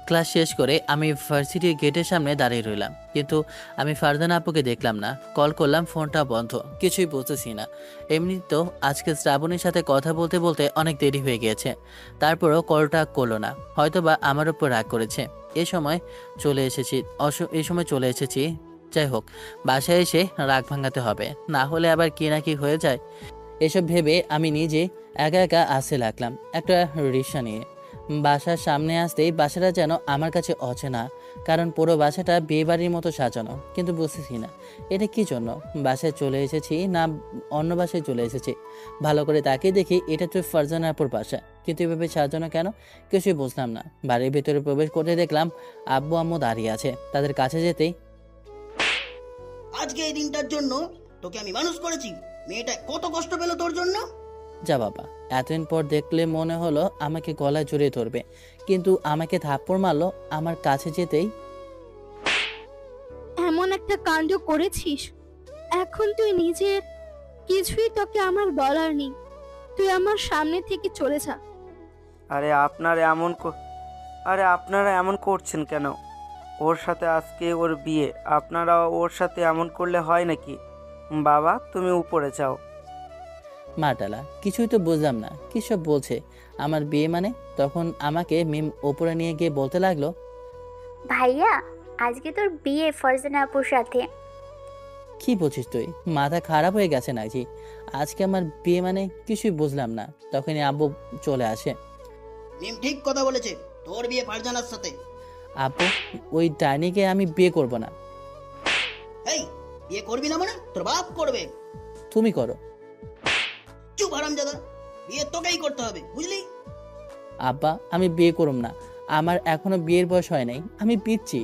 S1: ক্লাস শেষ করে আমি ভার্সিটির গেটের সামনে দাঁড়িয়ে রইলাম, কিন্তু আমি ফারজানা আপুকে দেখলাম না। কল করলাম, ফোনটা বন্ধ। কিছুই বুঝতেছি না। এমনি তো আজকে শ্রাবণীর সাথে কথা বলতে বলতে অনেক দেরি হয়ে গিয়েছে, তারপরও কলটা করলো না। হয়তোবা আমার উপর রাগ করেছে। এই সময় চলে এসেছি। যাই হোক, বাসায় এসে রাগ ভাঙাতে হবে, না হলে আবার কি না কি হয়ে যায়। এসব ভেবে আমি নিজে একা একা আসতে লাগলাম একটা রিক্সা নিয়ে। বাসার সামনে আসতেই বাসাটা যেন আমার কাছে অচেনা, কারণ পুরো বাসাটা বিয়েবাড়ির মতো সাজানো। কিন্তু বুঝতেছি না এটা কি জন্য। বাসায় চলে এসেছি না অন্য বাসায় চলে এসেছি। ভালো করে তাকিয়ে দেখি এটা তো ফারজানা আপুর বাসা, কিন্তু এভাবে সাজানো কেন কিছুই বুঝলাম না। বাড়ির ভিতরে প্রবেশ করতে দেখলাম আব্বু আম্মু দাঁড়িয়ে আছে। তাদের কাছে যেতেই,
S6: আজকে এই দিনটার জন্য তোকে আমি মানুষ করেছি, মেয়েটা কত কষ্ট পেল তোর জন্য।
S1: যা বাবা, এতদিন পর দেখলে মনে হলো আমাকে গলায় জড়িয়ে ধরবে, কিন্তু আমাকে থাপ্পড় মারলো আমার কাছে যেতেই।
S3: এমন একটা কাণ্ড করেছিস, এখন তুই নিজের কিছুই তোকে আমার বলার নেই। তুই আমার সামনে থেকে চলে যা।
S10: আরে আপনারা এমন করছেন কেন? ওর সাথে আজকে ওর বিয়ে, আপনারা ওর সাথে এমন করলে হয় নাকি? বাবা তুমি উপরে যাও।
S1: মাটালা, কিছুই তো বুঝলাম না কি সব বলছে। আমার বিয়ে মানে? তখন আমাকে মিম ওপরে নিয়ে গিয়ে বলতে লাগলো,
S2: ভাইয়া, আজকে তোর বিয়ে ফারজানা আপুর সাথে।
S1: কি বলছিস তুই? মাথা খারাপ হয়ে গেছে নাকি? আজকে আমার বিয়ে মানে? কিছুই বুঝলাম না। তখনই আব্বু চলে আসে।
S6: মিম ঠিক কথা বলেছে, তোর বিয়ে ফারজানার সাথে।
S1: আপু, ওই ডাইনিকে আমি বিয়ে করব না।
S6: এই, বিয়ে করবি না মানে তোর বাপ করবে।
S1: তুমি করো।
S6: চুপ হারামজাদা, বিয়ে তোকেই করতে হবে, বুঝলি?
S1: আব্বা, আমি বিয়ে করব না। আমার এখনো বিয়ের বয়স হয় নাই, আমি পিচ্ছি।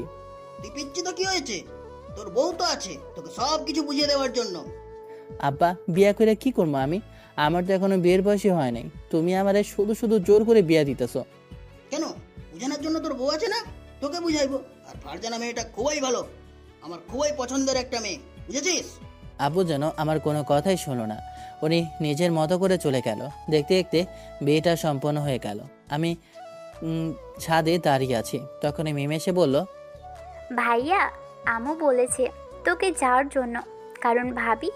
S6: তুই পিচ্ছি তো কি হয়েছে, তোর বউ তো আছে তোকে সব কিছু বুঝিয়ে দেওয়ার জন্য।
S1: আব্বা, বিয়ে করে কি করবো আমি? আমার তো এখনো বিয়ের বয়সই হয় নাই। তুমি আমারে শুধু শুধু জোর করে বিয়ে দিতেছো।
S6: কেন? বুঝানোর জন্য তোর বউ আছে না, তোকে বুঝাইবো। আর ফারজানা মেয়েটা খুবই ভালো, আমার খুবই পছন্দের একটা মেয়ে, বুঝেছিস?
S1: আব্বু যেন আমার কোনো কথাই শোনো না। উনি নিজের মতো করে চলে গেল। দেখতে দেখতে বিয়েটা সম্পন্ন হয়ে গেল। আমি ছাদে দাঁড়িয়ে আছি, তখন মিম এসে বলল,
S2: ভাইয়া, আম্মু বলেছে তোকে যাওয়ার জন্য, কারণ ভাবি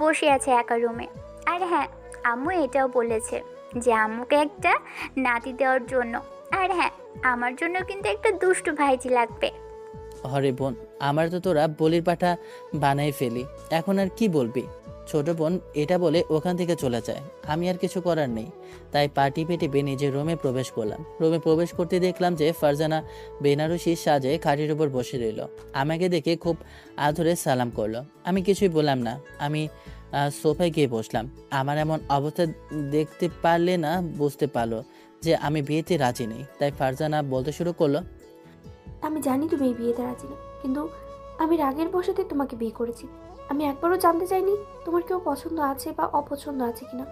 S2: বসে আছে একা রুমে। আর হ্যাঁ, আম্মু এটাও বলেছে যে আম্মুকে একটা নাতি দেওয়ার জন্য। আর হ্যাঁ, আমার জন্য কিন্তু একটা দুষ্টু ভাইজি লাগবে।
S1: হরে বোন, আমার তো তোরা বলির পাঠা বানাই ফেলি, এখন আর কি বলবি? ছোট বোন এটা বলে ওখান থেকে চলে যায়। আমি আর কিছু করার নেই, তাই পাটি পেটিপে নিজের রুমে প্রবেশ করলাম। রুমে প্রবেশ করতে দেখলাম যে ফারজানা বেনারসির সাজে খাটের উপর বসে রইল। আমাকে দেখে খুব আদরে সালাম করলো। আমি কিছুই বললাম না। আমি সোফায় গিয়ে বসলাম। আমার এমন অবস্থা দেখতে পারলে না বুঝতে পারলো যে আমি বিয়েতে রাজি নেই। তাই ফারজানা বলতে শুরু করলো,
S9: আমি জানি তুমি এই বিয়েতে রাজি না, কিন্তু আমি রাগের বশতে তোমাকে বিয়ে করেছি। আমি একবারও জানতে চাইনি তোমার কেউ পছন্দ আছে বা অপছন্দ আছে কিনা।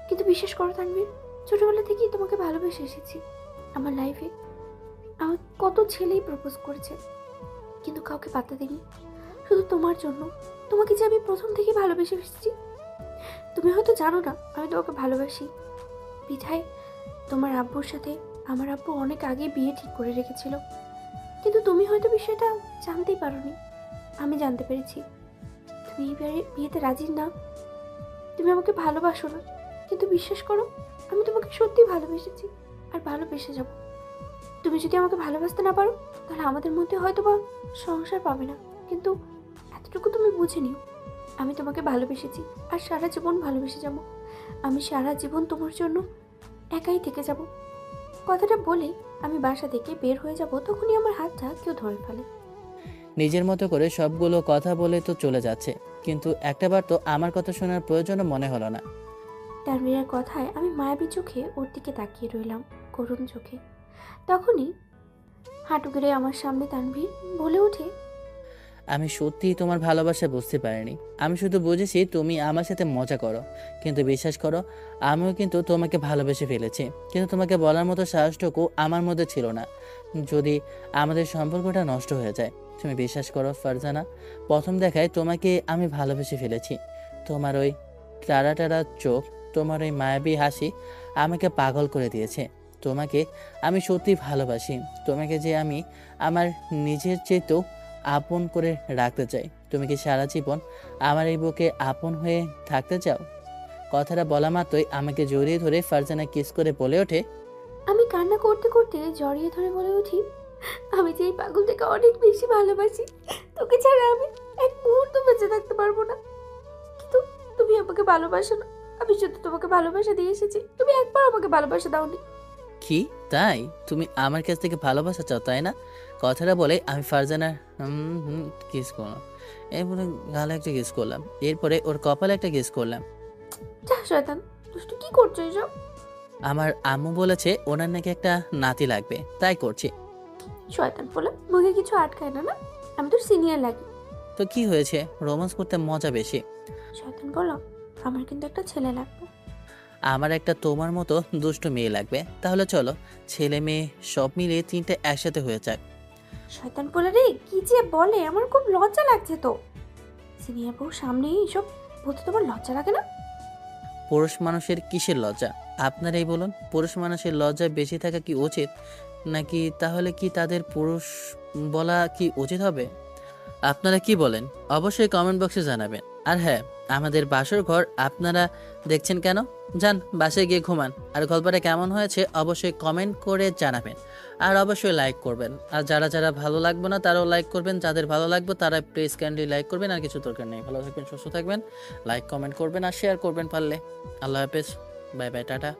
S9: কিন্তু বিশ্বাস করো তানভীর, ছোটবেলা থেকেই তোমাকে ভালোবেসে এসেছি। আমার লাইফে আমার কত ছেলেই প্রপোজ করেছে, কিন্তু কাউকে পাত্তা দিইনি। শুধু তোমার জন্য, তোমাকে যে আমি প্রথম থেকে ভালোবেসে এসেছি। তুমি হয়তো জানো না আমি তোমাকে ভালোবাসি। বিধায় তোমার আব্বুর সাথে আমার আব্বু অনেক আগে বিয়ে ঠিক করে রেখেছিল, কিন্তু তুমি হয়তো বিষয়টা জানতেই পারোনি। আমি জানতে পেরেছি তুমি এই বিয়েতে রাজি না, তুমি আমাকে ভালোবাসো না। কিন্তু বিশ্বাস করো, আমি তোমাকে সত্যি ভালোবেসেছি আর ভালোবেসে যাব। তুমি যদি আমাকে ভালোবাসতে না পারো, তাহলে আমাদের মধ্যে হয়তো বা সংসার পাবে না, কিন্তু এতটুকু তুমি বুঝে নিও, আমি তোমাকে ভালোবেসেছি আর সারা জীবন ভালোবেসে যাব। আমি সারা জীবন তোমার জন্য একাই থেকে যাব। কথাটা বলে আমি বাসা থেকে বের হয়ে যাব, তখনই আমার হাতটা কেউ ধরে ফেলে।
S1: নিজের মতো করে সবগুলো কথা বলে তো চলে যাচ্ছে, কিন্তু একটাবার তো আমার কথা শোনার প্রয়োজনও মনে হলো না।
S9: তানভীরের কথায় আমি মায়াবী চোখে ওর দিকে তাকিয়ে রইলাম, করুণ চোখে। তখনই হাঁটু গেড়ে আমার সামনে তানভীর বলে ওঠে,
S1: আমি সত্যিই তোমার ভালোবাসা বুঝতে পারিনি। আমি শুধু বুঝেছি তুমি আমার সাথে মজা করো, কিন্তু বিশ্বাস করো, আমিও কিন্তু তোমাকে ভালোবেসে ফেলেছি। কিন্তু তোমাকে বলার মতো সাহসটুকু আমার মধ্যে ছিল না, যদি আমাদের সম্পর্কটা নষ্ট হয়ে যায়। তুমি বিশ্বাস করো ফারজানা, প্রথম দেখায় তোমাকে আমি ভালোবেসে ফেলেছি। তোমার ওই টারা টারা চোখ, তোমার ওই মায়াবী হাসি আমাকে পাগল করে দিয়েছে। তোমাকে আমি সত্যি ভালোবাসি। তোমাকে যে আমি আমার নিজের চেয়েও আপন করে রাখতে চাই। তুমি কি সারা জীবন আমার এই বুকে আপন হয়ে থাকতে চাও? কথাটা বলা মাত্রই আমাকে জড়িয়ে ধরে ফারজানা কিস করে বলে ওঠে,
S9: আমি কান্না করতে করতে জড়িয়ে ধরে বলে উঠি, আমি যে এই পাগলটাকে অনেক বেশি ভালোবাসি। তোকে ছাড়া আমি এক মুহূর্ত বেঁচে থাকতে পারবো না। কিন্তু তুমি আমাকে ভালোবাসো না। আমি শুধু তোমাকে ভালোবাসা দিয়ে এসেছি, তুমি একবার আমাকে ভালোবাসা দাওনি।
S1: কি তাই? তুমি আমার কাছ থেকে ভালোবাসা চাও, তাই না? কথাটা বলে আমি ফারজানার কিস করলাম। এরপরে গালে একটা কিস করলাম, এরপরে ওর কপালে একটা কিস করলাম।
S9: যা শয়তান, দুষ্টু কি করছো এসব?
S1: আমার আম্মু বলেছে ওনার নাকি একটা নাতি লাগবে, তাই করছি।
S9: শয়তান বলে মুখে কিছু আটকায় না, না আমি তোর সিনিয়র লাগি।
S1: তো কি হয়েছে, রোমান্স করতে মজা বেশি।
S9: শয়তান বলো, আমার কিন্তু একটা ছেলে লাগবে।
S1: আমার একটা তোমার মতো দুষ্ট মেয়ে লাগবে। তাহলে চলো, ছেলে মেয়ে সব মিলিয়ে তিনটে একসাথে হয়ে যাক।
S9: শয়তান বলে রে, কি যে বলে, আমার খুব লজ্জা লাগছে তো। সিনিয়র বউ সামনে এইসব বলতে তোমার লজ্জা লাগে না?
S1: পুরুষ মানুষের কিসের লজ্জা আপনারাই বলুন? পুরুষ মানুষের লজ্জা বেশি থাকা কি উচিত, নাকি তাহলে কি তাদের পুরুষ বলা কি উচিত হবে? আপনারা কি বলেন অবশ্যই কমেন্ট বক্সে জানাবেন। আর হ্যাঁ, আমাদের বাসর ঘর আপনারা দেখছেন কেন? যান বাসায় গিয়ে ঘুমান। আর গল্পটা কেমন হয়েছে অবশ্যই কমেন্ট করে জানাবেন, আর অবশ্যই লাইক করবেন। আর যারা যারা ভালো লাগবে না তারাও লাইক করবেন, যাদের ভালো লাগবে তারা প্লিজ ক্যান্ডি লাইক করবেন। আর কিছু দরকার নেই। ভালো থাকবেন, সুস্থ থাকবেন, লাইক কমেন্ট করবেন আর শেয়ার করবেন পারলে। আল্লাহ হাফেজ, বাই বাই, টাটা।